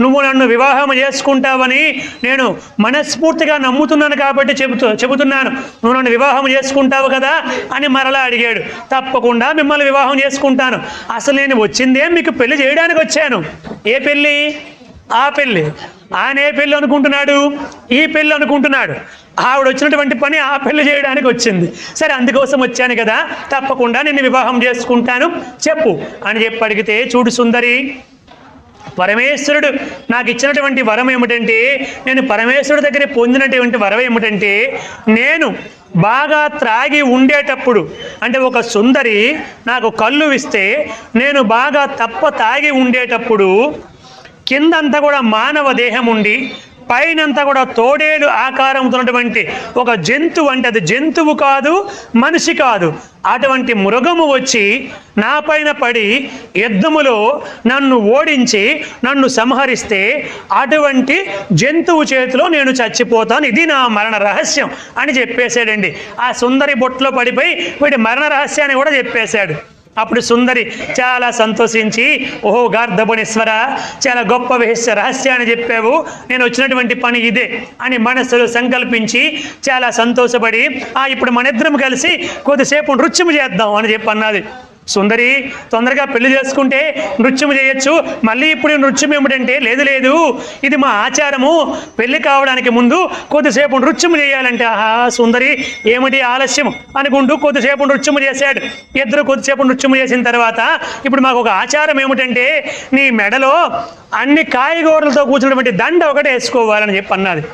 [SPEAKER 1] నువ్వు నన్ను వివాహం చేసుకుంటావని నేను మనస్ఫూర్తిగా నమ్ముతున్నాను కాబట్టి చెబుతున్నాను. నువ్వు నన్ను వివాహం చేసుకుంటావు కదా అని మరలా అడిగాడు. తప్పకుండా మిమ్మల్ని వివాహం చేసుకుంటాను. అసలు నేను వచ్చిందే మీకు పెళ్లి చేయడానికి వచ్చాను. ఏ పెళ్ళి? ఆ పెళ్ళి. ఆయన ఏ పెళ్ళి అనుకుంటున్నాడు? ఈ పెళ్ళి అనుకుంటున్నాడు. ఆవిడ వచ్చినటువంటి పని ఆ పెళ్లి చేయడానికి వచ్చింది. సరే, అందుకోసం వచ్చాను కదా, తప్పకుండా నిన్ను వివాహం చేసుకుంటాను, చెప్పు అని చెప్పి అడిగితే, చూడు సుందరి, పరమేశ్వరుడు నాకు ఇచ్చినటువంటి వరం ఏమిటంటే, నేను పరమేశ్వరుడి దగ్గర పొందినటువంటి వరం ఏమిటంటే, నేను బాగా త్రాగి ఉండేటప్పుడు, అంటే ఒక సుందరి నాకు కళ్ళు ఇస్తే నేను బాగా తాగి ఉండేటప్పుడు కిందంతా కూడా మానవ దేహం ఉండి పైనంతా కూడా తోడేలు ఆకారంతో ఉన్నటువంటి ఒక జంతువు, అంటే అది జంతువు కాదు, మనిషి కాదు, అటువంటి మృగము వచ్చి నా పైన పడి యుద్ధములో నన్ను ఓడించి నన్ను సంహరిస్తే అటువంటి జంతువు చేతిలో నేను చచ్చిపోతాను, ఇది నా మరణ రహస్యం అని చెప్పేశాడండి. ఆ సుందరి బొట్లో పడిపోయి వీడి మరణ రహస్యాన్ని కూడా చెప్పేశాడు. అప్పుడు సుందరి చాలా సంతోషించి, ఓహో గార్ధబుణేశ్వర, చాలా గొప్ప రహస్యాన్ని చెప్పావు, నేను వచ్చినటువంటి పని ఇదే అని మనస్సులో సంకల్పించి చాలా సంతోషపడి, ఇప్పుడు మన ఇద్దరం కలిసి కొద్దిసేపు నృత్యం చేద్దాం అని చెప్పి అన్నది. సుందరి, తొందరగా పెళ్లి చేసుకుంటే నృత్యం చేయొచ్చు, మళ్ళీ ఇప్పుడు నృత్యం ఏమిటంటే, లేదు లేదు ఇది మా ఆచారము, పెళ్లి కావడానికి ముందు కొద్దిసేపు నృత్యం చేయాలంటే. ఆహా సుందరి, ఏమిటి ఆలస్యం అనుకుంటూ కొద్దిసేపు నృత్యం చేశాడు. ఇద్దరు కొద్దిసేపు నృత్యం చేసిన తర్వాత, ఇప్పుడు మాకు ఒక ఆచారం ఏమిటంటే, నీ మెడలో అన్ని కాయగూరలతో కూర్చున్నటువంటి దండ ఒకటి వేసుకోవాలని చెప్పి అన్నది.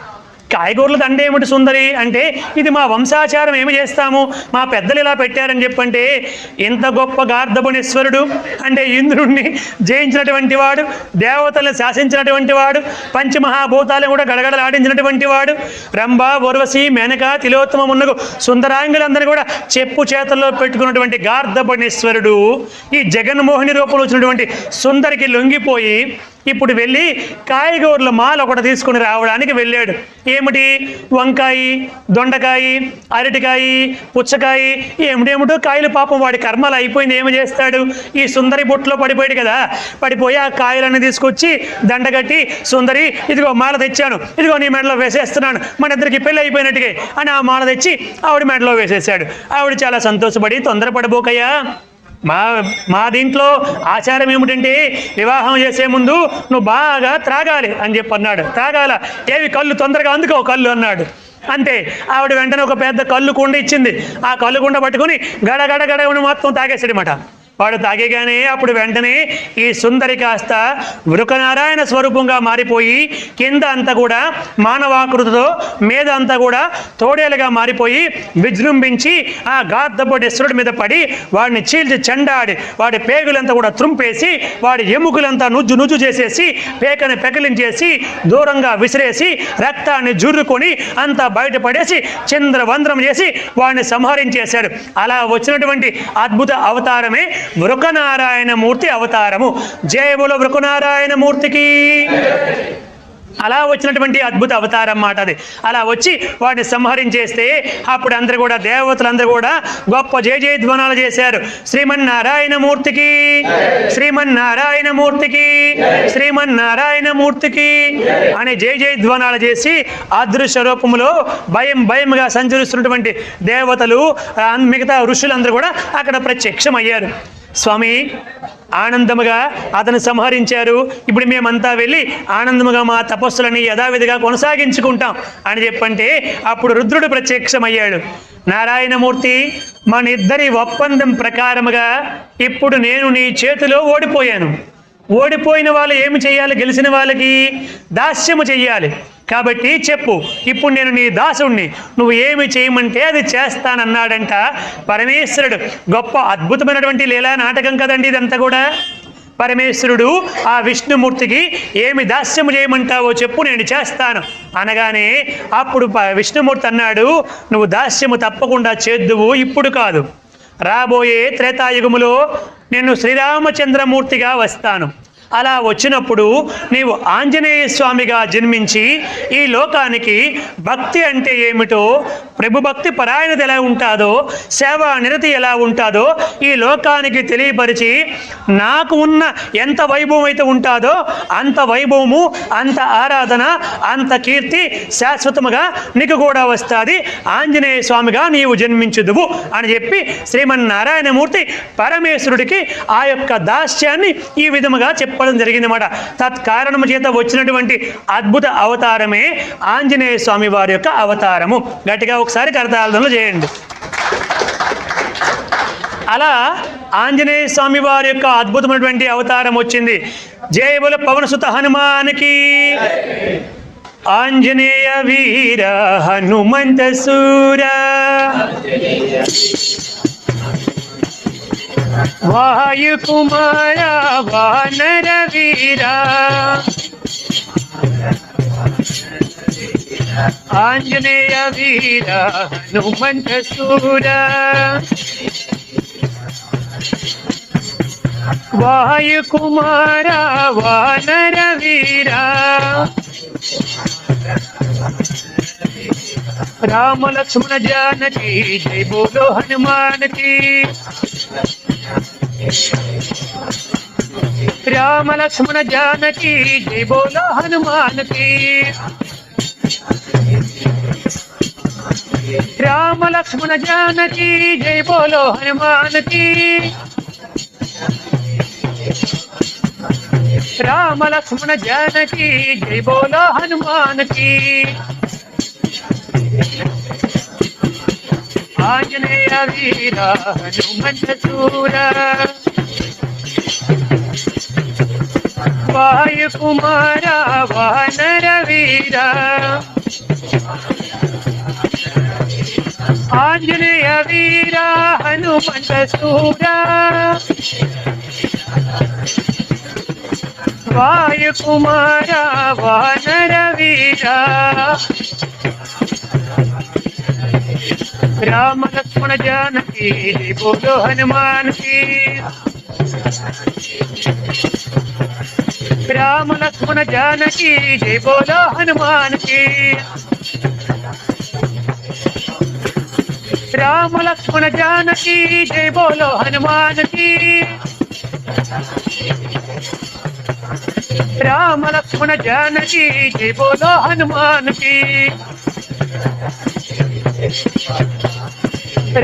[SPEAKER 1] కాయగూరల దండ ఏమిటి సుందరి అంటే, ఇది మా వంశాచారం, ఏమి చేస్తాము, మా పెద్దలు ఇలా పెట్టారని చెప్పంటే, ఇంత గొప్ప గార్ధబుణేశ్వరుడు అంటే ఇంద్రుణ్ణి జయించినటువంటి వాడు, దేవతలను శాసించినటువంటి వాడు, పంచమహాభూతాలను కూడా గడగడలాడించినటువంటి వాడు, రంభ, ఉర్వశి, మేనక, తిలోత్తమ మున్నగు సుందరాంగులందరూ కూడా చెప్పు చేతుల్లో పెట్టుకున్నటువంటి గార్ధబుణేశ్వరుడు ఈ జగన్మోహిని రూపంలో వచ్చినటువంటి సుందరికి లొంగిపోయి ఇప్పుడు వెళ్ళి కాయగూరల మాల ఒకటి తీసుకుని రావడానికి వెళ్ళాడు. ఏమిటి, వంకాయ, దొండకాయ, అరటికాయ, పుచ్చకాయ, ఏమిటేమిటో కాయలు. పాపం వాడి కర్మలు అయిపోయింది, ఏమి చేస్తాడు, ఈ సుందరి బొట్టులో పడిపోయాడు కదా, పడిపోయి ఆ కాయలన్నీ తీసుకొచ్చి దండగట్టి, సుందరి ఇదిగో మాల తెచ్చాను, ఇదిగో నీ మెడలో వేసేస్తున్నాను, మన ఇద్దరికి పెళ్ళి అయిపోయినట్టుగా అని ఆ మాల తెచ్చి ఆవిడ మెడలో వేసేసాడు. ఆవిడ చాలా సంతోషపడి, తొందరపడిపోకయ్యా, మా దీంట్లో ఆచారం ఏమిటంటే, వివాహం చేసే ముందు నువ్వు బాగా త్రాగాలి అని చెప్పి అన్నాడు. త్రాగాల, ఏవి కళ్ళు, తొందరగా అందుకో కళ్ళు అన్నాడు. అంతే, ఆవిడ వెంటనే ఒక పెద్ద కళ్ళు కుండ ఇచ్చింది. ఆ కళ్ళు కుండ పట్టుకుని గడగడ గడ మొత్తం తాగేసాడనమాట. వాడు తాగేగానే అప్పుడు వెంటనే ఈ సుందరి కాస్త వృకనారాయణ స్వరూపంగా మారిపోయి, కింద అంతా కూడా మానవాకృతితో, మీద అంతా కూడా తోడేలుగా మారిపోయి విజృంభించి ఆ గార్ధబుణేశ్వరుడి మీద పడి వాడిని చీల్చి చెండాడి, వాడి పేగులంతా కూడా త్రుంపేసి, వాడి ఎముకలంతా నుజ్జు నుజ్జు చేసేసి, పేకని పెకిలించేసి దూరంగా విసిరేసి, రక్తాన్ని జుర్రుకొని అంతా బయటపడేసి చంద్రవంద్రం చేసి వాడిని సంహరించేశాడు. అలా వచ్చినటువంటి అద్భుత అవతారమే వృకనారాయణ మూర్తి అవతారము. జయములో వృకనారాయణ మూర్తికి. అలా వచ్చినటువంటి అద్భుత అవతారం మాట అది. అలా వచ్చి వాడిని సంహరించేస్తే అప్పుడు అందరూ కూడా, దేవతలందరూ కూడా గొప్ప జయ జయధ్వనాలు చేశారు. శ్రీమన్నారాయణ మూర్తికి, శ్రీమన్నారాయణ మూర్తికి, శ్రీమన్నారాయణ మూర్తికి అని జయ జయధ్వనాలు చేసి అదృశ్య రూపంలో భయంగా సంచరిస్తున్నటువంటి దేవతలు, మిగతా ఋషులందరూ కూడా అక్కడ ప్రత్యక్షమయ్యారు. స్వామి, ఆనందముగా అతను సంహరించారు, ఇప్పుడు మేమంతా వెళ్ళి ఆనందముగా మా తపస్సులని యథావిధిగా కొనసాగించుకుంటాం అని చెప్పంటే అప్పుడు రుద్రుడు ప్రత్యక్షమయ్యాడు. నారాయణమూర్తి, మన ఇద్దరి ఒప్పందం ప్రకారముగా ఇప్పుడు నేను నీ చేతిలో ఓడిపోయాను. ఓడిపోయిన వాళ్ళు ఏమి చేయాలి, గెలిచిన వాళ్ళకి దాస్యము చెయ్యాలి. కాబట్టి చెప్పు, ఇప్పుడు నేను నీ దాసుణ్ణి, నువ్వు ఏమి చేయమంటే అది చేస్తానన్నాడంట పరమేశ్వరుడు. గొప్ప అద్భుతమైనటువంటి లీలా నాటకం కదండి ఇదంతా కూడా. పరమేశ్వరుడు ఆ విష్ణుమూర్తికి ఏమి దాస్యము చేయమంటావో చెప్పు, నేను చేస్తాను అనగానే అప్పుడు విష్ణుమూర్తి అన్నాడు, నువ్వు దాస్యము తప్పకుండా చేద్దువు, ఇప్పుడు కాదు, రాబోయే త్రేతాయుగములో నేను శ్రీరామచంద్రమూర్తిగా వస్తాను. అలా వచ్చినప్పుడు నీవు ఆంజనేయ స్వామిగా జన్మించి ఈ లోకానికి భక్తి అంటే ఏమిటో, ప్రభుభక్తి పరాయణత ఎలా ఉంటుందో, సేవా నిరతి ఎలా ఉంటుందో ఈ లోకానికి తెలియపరిచి, నాకు ఉన్న ఎంత వైభవం అయితే ఉంటుందో అంత వైభవము, అంత ఆరాధన, అంత కీర్తి శాశ్వతముగా నీకు కూడా వస్తుంది, ఆంజనేయ స్వామిగా నీవు జన్మించుదువు అని చెప్పి శ్రీమన్నారాయణమూర్తి పరమేశ్వరుడికి ఆ యొక్క దాస్యాన్ని ఈ విధముగా చెప్పడం జరిగిందన్నమాట. తత్కారణము చేత వచ్చినటువంటి అద్భుత అవతారమే ఆంజనేయ స్వామి వారి యొక్క అవతారము. గట్టిగా ఒకసారి కరతాళధ్వనులు చేయండి. అలా ఆంజనేయ స్వామి వారి యొక్క అద్భుతమైనటువంటి అవతారం వచ్చింది. జయ బోలో పవనసుత హనుమానికి. ఆంజనేయ వీర హనుమంత సూర, వాయుకుమార వానర వీర, ఆంజనేయ వీర హనుమంత శూర వాయుకుమార వానర వీర राम लक्ष्मण जानकी जय बोलो हनुमान की राम लक्ष्मण जानकी जय बोलो हनुमान की राम लक्ष्मण जानकी जय बोलो हनुमान की राम लक्ष्मण जानकी जय बोलो हनुमान की आंजनेय वीर हनुमंत शूर वायुकुमार वानर वीर आंजनेय वीर हनुमंत शूर वायुकुमार वानर वीर राम लक्ष्मण जानकी बोलो हनुमान की राम लक्ष्मण जानकी जय बोलो हनुमान की राम लक्ष्मण जानकी जय बोलो हनुमान की राम लक्ष्मण जानकी जय बोलो हनुमान की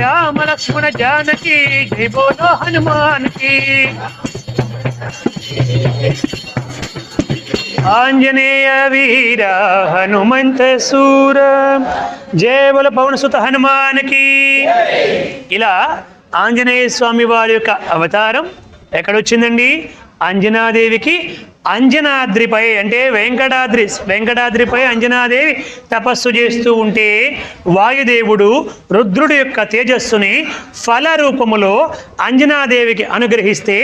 [SPEAKER 1] राम लक्ष्मण जानकी जय बोलो हनुमान की आंजनेय वीर हनुमंत शूर जय बोलो पवन सुत हनुमान की ఇలా ఆంజనేయ స్వామి వారి యొక్క అవతారం ఎక్కడొచ్చిందండి? అంజనాదేవికి అంజనాద్రిపై అంటే వెంకటాద్రిపై అంజనాదేవి తపస్సు చేస్తూ ఉంటే వాయుదేవుడు రుద్రుడి యొక్క తేజస్సుని ఫల రూపములో అంజనాదేవికి అనుగ్రహిస్తే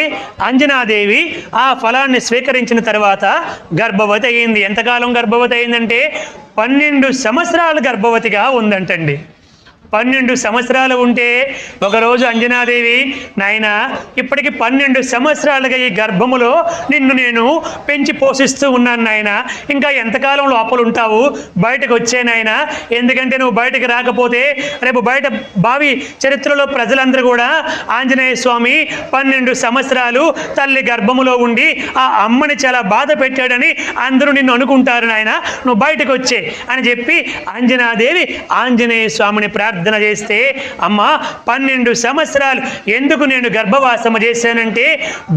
[SPEAKER 1] అంజనాదేవి ఆ ఫలాన్ని స్వీకరించిన తర్వాత గర్భవతి అయింది. ఎంతకాలం గర్భవతి అయిందంటే 12 సంవత్సరాలు గర్భవతిగా ఉందంటండి. 12 సంవత్సరాలు ఉంటే ఒకరోజు అంజనాదేవి, నాయన ఇప్పటికి 12 సంవత్సరాలుగా ఈ గర్భములో నిన్ను నేను పెంచి పోషిస్తూ ఉన్నాను నాయన, ఇంకా ఎంతకాలం లోపల ఉంటావు? బయటకు వచ్చే నాయన, ఎందుకంటే నువ్వు బయటకు రాకపోతే రేపు బయట భావి చరిత్రలో ప్రజలందరూ కూడా ఆంజనేయ స్వామి 12 సంవత్సరాలు తల్లి గర్భములో ఉండి ఆ అమ్మని చాలా బాధ పెట్టాడని అందరూ నిన్ను అనుకుంటారు నాయన, నువ్వు బయటకు వచ్చే అని చెప్పి అంజనాదేవి ఆంజనేయ స్వామిని ప్రార్థన చేస్తే, అమ్మ 12 సంవత్సరాలు ఎందుకు నేను గర్భవాసము చేశానంటే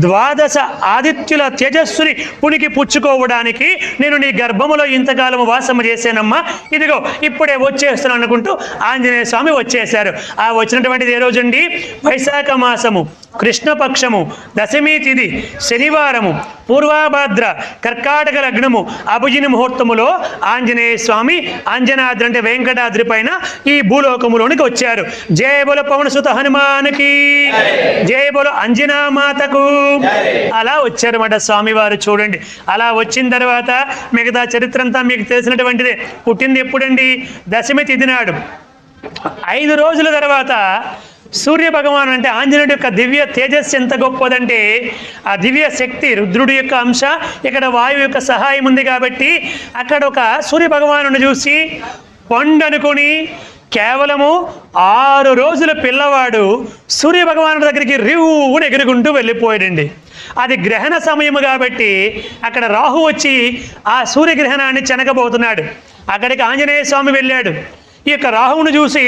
[SPEAKER 1] 12 ఆదిత్యుల తేజస్సుని పునికి పుచ్చుకోవడానికి నేను నీ గర్భములో ఇంతకాలం వాసము చేశానమ్మా, ఇదిగో ఇప్పుడే వచ్చేస్తాను అనుకుంటూ ఆంజనేయ స్వామి వచ్చేశారు. ఆ వచ్చినటువంటిది ఏ రోజండి? వైశాఖ మాసము, కృష్ణపక్షము, దశమి తిథి, శనివారము, పూర్వాభాద్ర, కర్కాటక లగ్నము, అభిజిని ముహూర్తములో ఆంజనేయ స్వామి అంజనాద్రి అంటే వెంకటాద్రి పైన ఈ భూలోకములోనికి వచ్చారు. జయ బోలో పవన సుత హనుమానికి, జయ బోలో అంజనామాతకు. అలా వచ్చారన్నమాట స్వామివారు. చూడండి, అలా వచ్చిన తర్వాత మిగతా చరిత్ర అంతా మీకు తెలిసినటువంటిదే. పుట్టింది ఎప్పుడండి? దశమి తిథి నాడు. 5 రోజుల తర్వాత సూర్య భగవాన్ అంటే ఆంజనేయుడి యొక్క దివ్య తేజస్సు ఎంత గొప్పదంటే ఆ దివ్య శక్తి రుద్రుడి యొక్క అంశ, ఇక్కడ వాయువు యొక్క సహాయం ఉంది కాబట్టి అక్కడ ఒక సూర్య భగవాను చూసి పండు అనుకొని కేవలము 6 రోజుల పిల్లవాడు సూర్య భగవాను దగ్గరికి రివ్వుని ఎగురుకుంటూ వెళ్ళిపోయాడండి. అది గ్రహణ సమయము కాబట్టి అక్కడ రాహు వచ్చి ఆ సూర్యగ్రహణాన్ని చెనకబోతున్నాడు. అక్కడికి ఆంజనేయ స్వామి వెళ్ళాడు. ఈ యొక్క రాహువును చూసి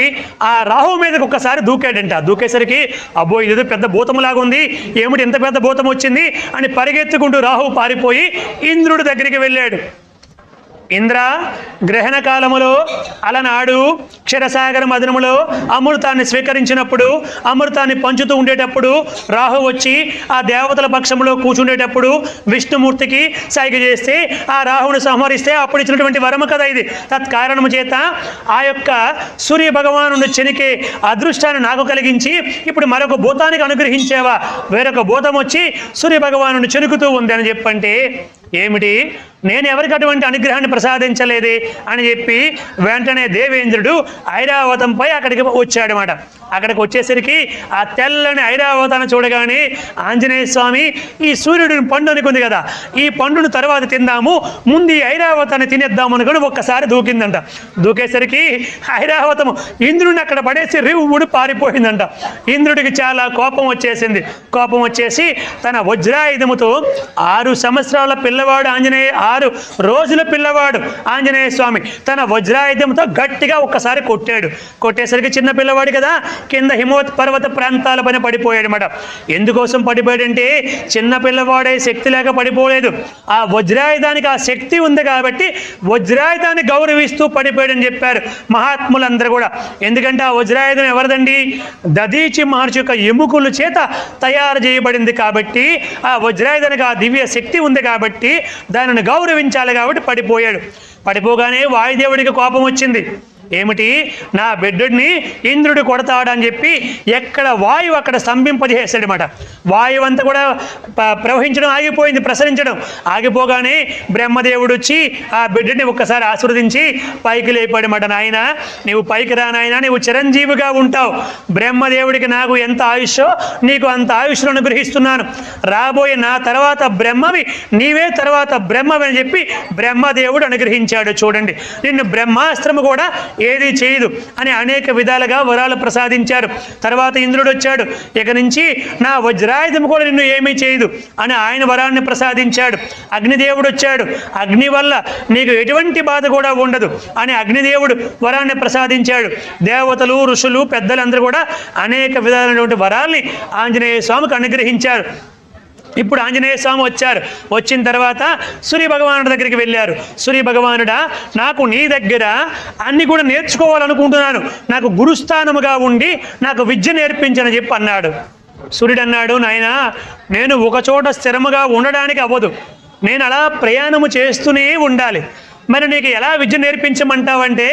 [SPEAKER 1] ఆ రాహువు మీదకి ఒక్కసారి దూకాడంట. దూకేసరికి అబ్బో ఇదేదో పెద్ద భూతములాగా ఉంది, ఏమిటి ఎంత పెద్ద భూతం వచ్చింది అని పరిగెత్తుకుంటూ రాహువు పారిపోయి ఇంద్రుడి దగ్గరికి వెళ్ళాడు. ఇంద్ర, గ్రహణ కాలములో అలనాడు క్షీరసాగర మదనములో అమృతాన్ని స్వీకరించినప్పుడు అమృతాన్ని పంచుతూ ఉండేటప్పుడు రాహు వచ్చి ఆ దేవతల పక్షంలో కూర్చుండేటప్పుడు విష్ణుమూర్తికి సైగ చేస్తే ఆ రాహువును సంహరిస్తే అప్పుడు ఇచ్చినటువంటి వరము కదా ఇది. తత్కారణము చేత ఆ యొక్క సూర్య భగవాను చెనికే అదృష్టాన్ని నాకు కలిగించి ఇప్పుడు మరొక భూతానికి అనుగ్రహించేవా, వేరొక భూతం వచ్చి సూర్య భగవాను చెనుకుతూ ఉంది అని చెప్పంటే ఏమిటి, నేను ఎవరికి అటువంటి అనుగ్రహాన్ని ప్రసాదించలేదే అని చెప్పి వెంటనే దేవేంద్రుడు ఐరావతంపై అక్కడికి వచ్చాడనమాట. అక్కడికి వచ్చేసరికి ఆ తెల్లని ఐరావతాన్ని చూడగానే ఆంజనేయ స్వామి ఈ సూర్యుడిని పండు అనుకుంది కదా, ఈ పండును తర్వాత తిందాము, ముందు ఈ ఐరావతాన్ని తినేద్దాము అనుకుని ఒక్కసారి దూకిందంట. దూకేసరికి ఐరావతము ఇంద్రుడిని అక్కడ పడేసి రివ్వుడు పారిపోయిందంట. ఇంద్రుడికి చాలా కోపం వచ్చేసింది. కోపం వచ్చేసి తన వజ్రాయుధముతో 6 సంవత్సరాల పిల్లవాడు ఆంజనేయ 6 రోజుల పిల్లవాడు ఆంజనేయ స్వామి తన వజ్రాయుధంతో గట్టిగా ఒక్కసారి కొట్టాడు. కొట్టేసరికి చిన్న పిల్లవాడు కదా, కింద హిమవత్ పర్వత ప్రాంతాల పైన పడిపోయాడు అన్నమాట. ఎందుకోసం పడిపోయాడంటే చిన్న పిల్లవాడే శక్తి లేక పడిపోలేదు, ఆ వజ్రాయుధానికి ఆ శక్తి ఉంది కాబట్టి వజ్రాయుధాన్ని గౌరవిస్తూ పడిపోయాడని చెప్పారు మహాత్ములందరూ కూడా. ఎందుకంటే ఆ వజ్రాయుధం ఎవరిదండి, దధీచి మహర్షి యొక్క ఎముకల చేత తయారు చేయబడింది కాబట్టి ఆ వజ్రాయుధానికి ఆ దివ్య శక్తి ఉంది కాబట్టి దానిని గౌరవించాలి కాబట్టి పడిపోయాడు. పడిపోగానే వాయుదేవుడికి కోపం వచ్చింది. ఏమిటి, నా బిడ్డడిని ఇంద్రుడు కొడతాడని చెప్పి ఎక్కడ వాయువు అక్కడ స్తంభింపజేసాడనమాట. వాయువు అంతా కూడా ప్రవహించడం ఆగిపోయింది, ప్రసరించడం ఆగిపోగానే బ్రహ్మదేవుడు వచ్చి ఆ బిడ్డడిని ఒక్కసారి ఆశీర్వదించి పైకి లేపాడనమాట. నాయన నీవు పైకి రా నాయన, నీవు చిరంజీవిగా ఉంటావు, బ్రహ్మదేవుడికి నాకు ఎంత ఆయుష్షో నీకు అంత ఆయుష్ను అనుగ్రహిస్తున్నాను, రాబోయే నా తర్వాత బ్రహ్మవి నీవే తర్వాత బ్రహ్మవి అని చెప్పి బ్రహ్మదేవుడు అనుగ్రహించాడు. చూడండి, నిన్ను బ్రహ్మాస్త్రము కూడా ఏది చేయదు అని అనేక విధాలుగా వరాలు ప్రసాదించారు. తర్వాత ఇంద్రుడు వచ్చాడు, ఇక నుంచి నా వజ్రాయుధం కూడా నిన్ను ఏమీ చేయదు అని ఆయన వరాన్ని ప్రసాదించాడు. అగ్నిదేవుడు వచ్చాడు, అగ్ని వల్ల నీకు ఎటువంటి బాధ కూడా ఉండదు అని అగ్నిదేవుడు వరాన్ని ప్రసాదించాడు. దేవతలు ఋషులు పెద్దలందరూ కూడా అనేక విధాలైనటువంటి వరాల్ని ఆంజనేయ స్వామికి అనుగ్రహించారు. ఇప్పుడు ఆంజనేయ స్వామి వచ్చారు. వచ్చిన తర్వాత సూర్య భగవానుడి దగ్గరికి వెళ్ళారు. సూర్య భగవానుడా, నాకు నీ దగ్గర అన్ని కూడా నేర్చుకోవాలనుకుంటున్నాను, నాకు గురుస్థానముగా ఉండి నాకు విద్య నేర్పించని చెప్పి అన్నాడు. సూర్యుడు అన్నాడు, నాయనా నేను ఒకచోట స్థిరముగా ఉండడానికి అవ్వదు, నేను అలా ప్రయాణము చేస్తూనే ఉండాలి, మరి నీకు ఎలా విద్య నేర్పించమంటావంటే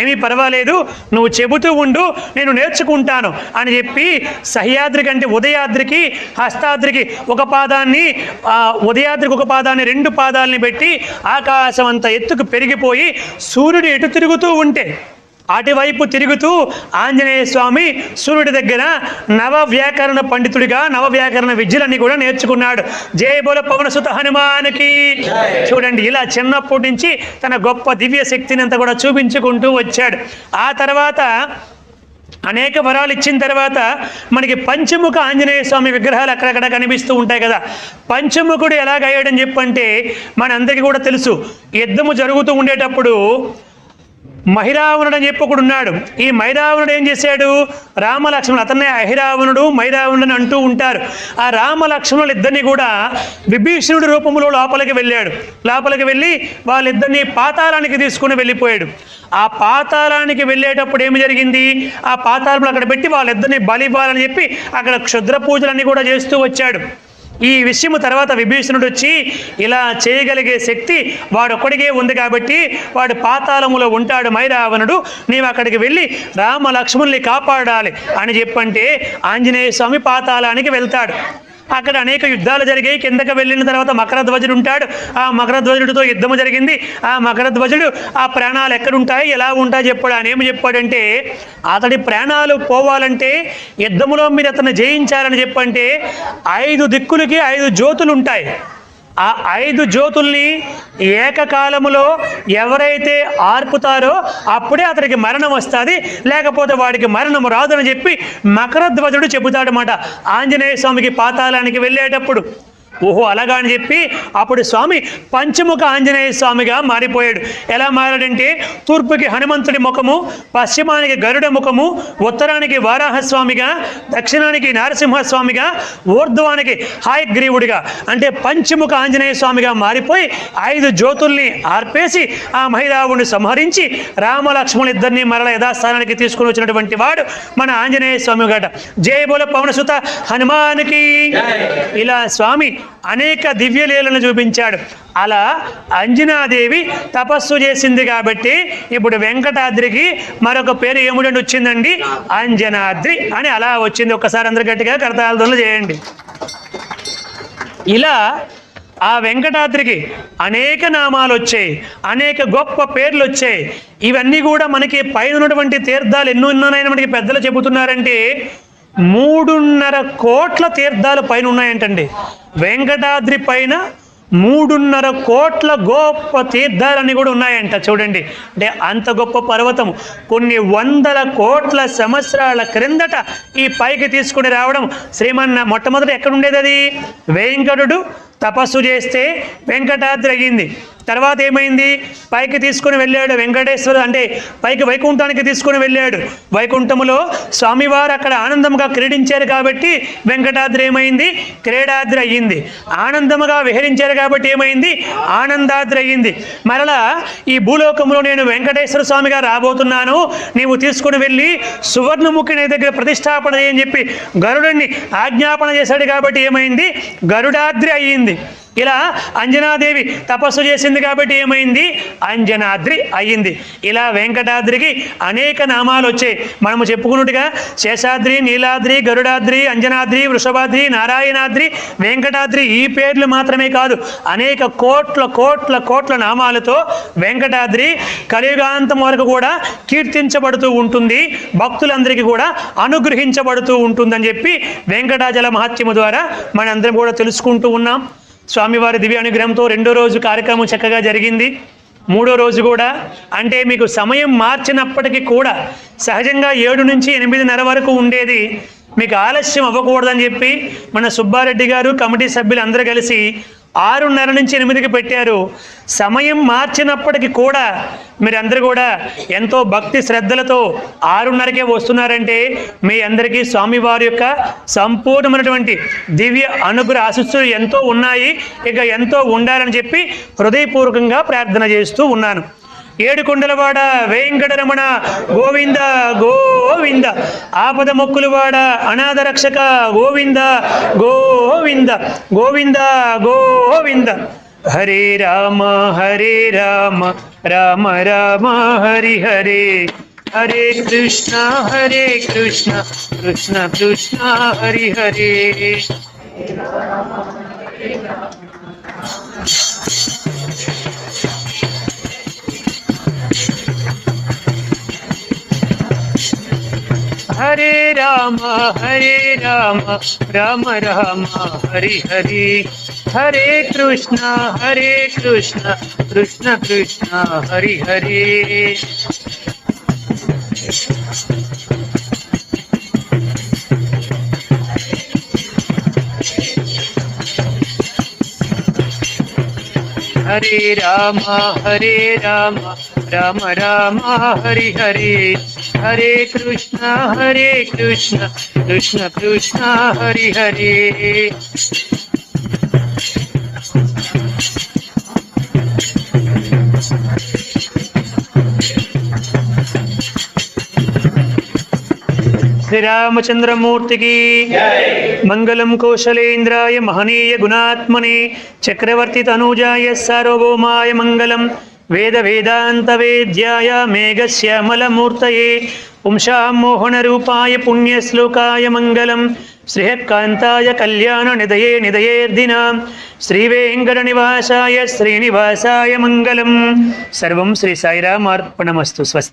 [SPEAKER 1] ఏమీ పర్వాలేదు, నువ్వు చెబుతూ ఉండు, నేను నేర్చుకుంటాను అని చెప్పి సహ్యాద్రికి అంటే ఉదయాద్రికి హస్తాద్రికి ఒక పాదాన్ని, ఉదయాద్రికి ఒక పాదాన్ని 2 పాదాలని పెట్టి ఆకాశం అంత ఎత్తుకు పెరిగిపోయి సూర్యుడు ఎటు తిరుగుతూ ఉంటే అటువైపు తిరుగుతూ ఆంజనేయ స్వామి సూర్యుడి దగ్గర నవవ్యాకరణ పండితుడిగా నవవ్యాకరణ విద్యలన్నీ కూడా నేర్చుకున్నాడు. జయ బోల పవనసుత హనుమానికి. చూడండి, ఇలా చిన్నప్పటి నుంచి తన గొప్ప దివ్య శక్తిని అంతా కూడా చూపించుకుంటూ వచ్చాడు. ఆ తర్వాత అనేక వరాలు ఇచ్చిన తర్వాత మనకి పంచముఖ ఆంజనేయ స్వామి విగ్రహాలు అక్కడక్కడ కనిపిస్తూ ఉంటాయి కదా. పంచముఖుడు ఎలాగయ్యాడని చెప్పంటే మనందరికీ కూడా తెలుసు, యుద్ధము జరుగుతూ ఉండేటప్పుడు మహిరావణుడు అని చెప్పి ఒకడు ఉన్నాడు. ఈ మైరావణుడు ఏం చేశాడు, రామలక్ష్మణుడు, అతన్నే అహిరావణుడు మైరావణుడు అని అంటూ ఉంటారు. ఆ రామలక్ష్మణులు ఇద్దరిని కూడా విభీషణుడి రూపంలో లోపలికి వెళ్ళాడు. లోపలికి వెళ్ళి వాళ్ళిద్దరిని పాతాళానికి తీసుకుని వెళ్ళిపోయాడు. ఆ పాతాళానికి వెళ్ళేటప్పుడు ఏమి జరిగింది, ఆ పాతాళంలో అక్కడ పెట్టి వాళ్ళిద్దరిని బలి ఇవ్వాలని చెప్పి అక్కడ క్షుద్ర పూజలన్నీ కూడా చేస్తూ వచ్చాడు. ఈ విషయము తర్వాత విభీషణుడు వచ్చి ఇలా చేయగలిగే శక్తి వాడొక్కడికే ఉంది కాబట్టి వాడు పాతాళములో ఉంటాడు మైరావణుడు, నీవు అక్కడికి వెళ్ళి రామ లక్ష్మణుల్ని కాపాడాలి అని చెప్పంటే ఆంజనేయ స్వామి పాతాళానికి వెళ్తాడు. అక్కడ అనేక యుద్ధాలు జరిగాయి. కిందకి వెళ్ళిన తర్వాత మకరధ్వజుడు ఉంటాడు. ఆ మకరధ్వజుడితో యుద్ధము జరిగింది. ఆ మకరధ్వజుడు ఆ ప్రాణాలు ఎక్కడుంటాయి ఎలా ఉంటాయి చెప్పాడు. ఆయన ఏమి చెప్పాడంటే, అతడి ప్రాణాలు పోవాలంటే యుద్ధములో మీరు అతను జయించాలని చెప్పంటే 5 దిక్కులకి 5 జ్యోతులు ఉంటాయి. ఆ 5 జ్యోతుల్ని ఏకకాలములో ఎవరైతే ఆర్పుతారో అప్పుడే అతనికి మరణం వస్తుంది, లేకపోతే వాడికి మరణం రాదని చెప్పి మకరధ్వజుడు చెబుతాడనమాట ఆంజనేయ స్వామికి పాతాళానికి వెళ్ళేటప్పుడు. ఓహో అలాగా అని చెప్పి అప్పుడు స్వామి పంచముఖ ఆంజనేయ స్వామిగా మారిపోయాడు. ఎలా మారాడంటే తూర్పుకి హనుమంతుడి ముఖము, పశ్చిమానికి గరుడ ముఖము, ఉత్తరానికి వారాహస్వామిగా, దక్షిణానికి నరసింహస్వామిగా, ఊర్ధ్వానికి హాయగ్రీవుడిగా అంటే పంచముఖ ఆంజనేయ స్వామిగా మారిపోయి 5 జ్యోతుల్ని ఆర్పేసి ఆ మహిరావుని సంహరించి రామలక్ష్మణులు ఇద్దరిని మరల యథాస్థానానికి తీసుకుని వచ్చినటువంటి వాడు మన ఆంజనేయ స్వామి గట. జయ బోల పవనసుత హనుమానికి. ఇలా స్వామి అనేక దివ్యలీలను చూపించాడు. అలా అంజనాదేవి తపస్సు చేసింది కాబట్టి ఇప్పుడు వెంకటాద్రికి మరొక పేరు ఏమిటంటే వచ్చిందండి, అంజనాద్రి అని అలా వచ్చింది. ఒక్కసారి అందరు గట్టిగా కరతాళధ్వనులు చేయండి. ఇలా ఆ వెంకటాద్రికి అనేక నామాలు వచ్చాయి, అనేక గొప్ప పేర్లు వచ్చాయి. ఇవన్నీ కూడా మనకి పైన ఉన్నటువంటి తీర్థాలు ఎన్నో ఉన్నాయని మనకి పెద్దలు చెబుతున్నారంటే 3.5 కోట్ల తీర్థాలు పైన ఉన్నాయంటండి. వెంకటాద్రి పైన 3.5 కోట్ల గొప్ప తీర్థాలన్నీ కూడా ఉన్నాయంట. చూడండి, అంటే అంత గొప్ప పర్వతం కొన్ని వందల కోట్ల సంవత్సరాల క్రిందట ఈ పైకి తీసుకుని రావడం మొట్టమొదట ఎక్కడ ఉండేది? అది వెంకటుడు తపస్సు చేస్తే వెంకటాద్రి అయ్యింది. తర్వాత ఏమైంది? పైకి తీసుకుని వెళ్ళాడు వెంకటేశ్వరు, అంటే పైకి వైకుంఠానికి తీసుకుని వెళ్ళాడు. వైకుంఠములో స్వామివారు అక్కడ ఆనందంగా క్రీడించారు కాబట్టి వెంకటాద్రి ఏమైంది? క్రీడాద్రి అయ్యింది. ఆనందముగా విహరించారు కాబట్టి ఏమైంది? ఆనందాద్రి అయ్యింది. మరలా ఈ భూలోకంలో నేను వెంకటేశ్వర స్వామిగా రాబోతున్నాను, నీవు తీసుకుని వెళ్ళి సువర్ణముఖి నీ దగ్గర ప్రతిష్టాపన అని చెప్పి గరుడుని ఆజ్ఞాపన చేశాడు కాబట్టి ఏమైంది? గరుడాద్రి అయ్యింది. ఇలా అంజనాదేవి తపస్సు చేసింది కాబట్టి ఏమైంది? అంజనాద్రి అయ్యింది. ఇలా వెంకటాద్రికి అనేక నామాలు వచ్చాయి. మనము చెప్పుకున్నట్టుగా శేషాద్రి, నీలాద్రి, గరుడాద్రి, అంజనాద్రి, వృషభాద్రి, నారాయణాద్రి, వెంకటాద్రి ఈ పేర్లు మాత్రమే కాదు, అనేక కోట్ల కోట్ల కోట్ల నామాలతో వెంకటాద్రి కలియుగాంతం వరకు కూడా కీర్తించబడుతూ ఉంటుంది, భక్తులందరికీ కూడా అనుగ్రహించబడుతూ ఉంటుందని చెప్పి వెంకటాచల మహత్యము ద్వారా మనందరం కూడా తెలుసుకుంటూ ఉన్నాం. స్వామివారి దివ్య అనుగ్రహంతో 2వ రోజు కార్యక్రమం చక్కగా జరిగింది. 3వ రోజు కూడా, అంటే మీకు సమయం మార్చినప్పటికీ కూడా సహజంగా 7 నుంచి 8:30 వరకు ఉండేది. మీకు ఆలస్యం అవ్వకూడదని చెప్పి మన సుబ్బారెడ్డి గారు కమిటీ సభ్యులు అందరూ కలిసి 6:30 నుంచి 8కి పెట్టారు. సమయం మార్చినప్పటికీ కూడా మీరందరూ కూడా ఎంతో భక్తి శ్రద్ధలతో 6:30కే వస్తున్నారంటే మీ అందరికీ స్వామివారి యొక్క సంపూర్ణమైనటువంటి దివ్య అనుగ్రహ ఆశీస్సులు ఎంతో ఉన్నాయి, ఇక ఎంతో ఉండాలని చెప్పి హృదయపూర్వకంగా ప్రార్థన చేస్తూ ఉన్నాను. ఏడుకొండలవాడ వెంకటరమణ గోవింద గోవింద, ఆపద మొక్కులవాడ అనాథ రక్షక గోవింద గోవింద గోవింద గోవింద. హరే రామ రామ రామ హరి హరే, హరే కృష్ణ కృష్ణ కృష్ణ హరి హరే. హరే రామ రామ రామ హరి హరి, హరే కృష్ణ కృష్ణ కృష్ణ హరి హరే. హరే రామ రామ రామ హరి హరి, హరే కృష్ణ కృష్ణ కృష్ణ హరి హరే. శ్రీరామచంద్రమూర్తికి మంగళం. కౌశలేంద్రాయ మహనీయ గుణాత్మనే చక్రవర్తి తనూజాయ సార్వభౌమాయ మంగళం. వేద వేదాంత వేద్యాయ మేఘశ్యామలమూర్తయే పుంసాం మోహనరూపాయ పుణ్యశ్లోకాయ మంగళం. శ్రీకాంతాయ కళ్యాణ నిదయే నిదయేర్దినాం శ్రీవేంకట నివాసాయ శ్రీనివాసాయ మంగళం. సర్వం శ్రీ సాయిరామార్పణమస్తు. స్వస్తి.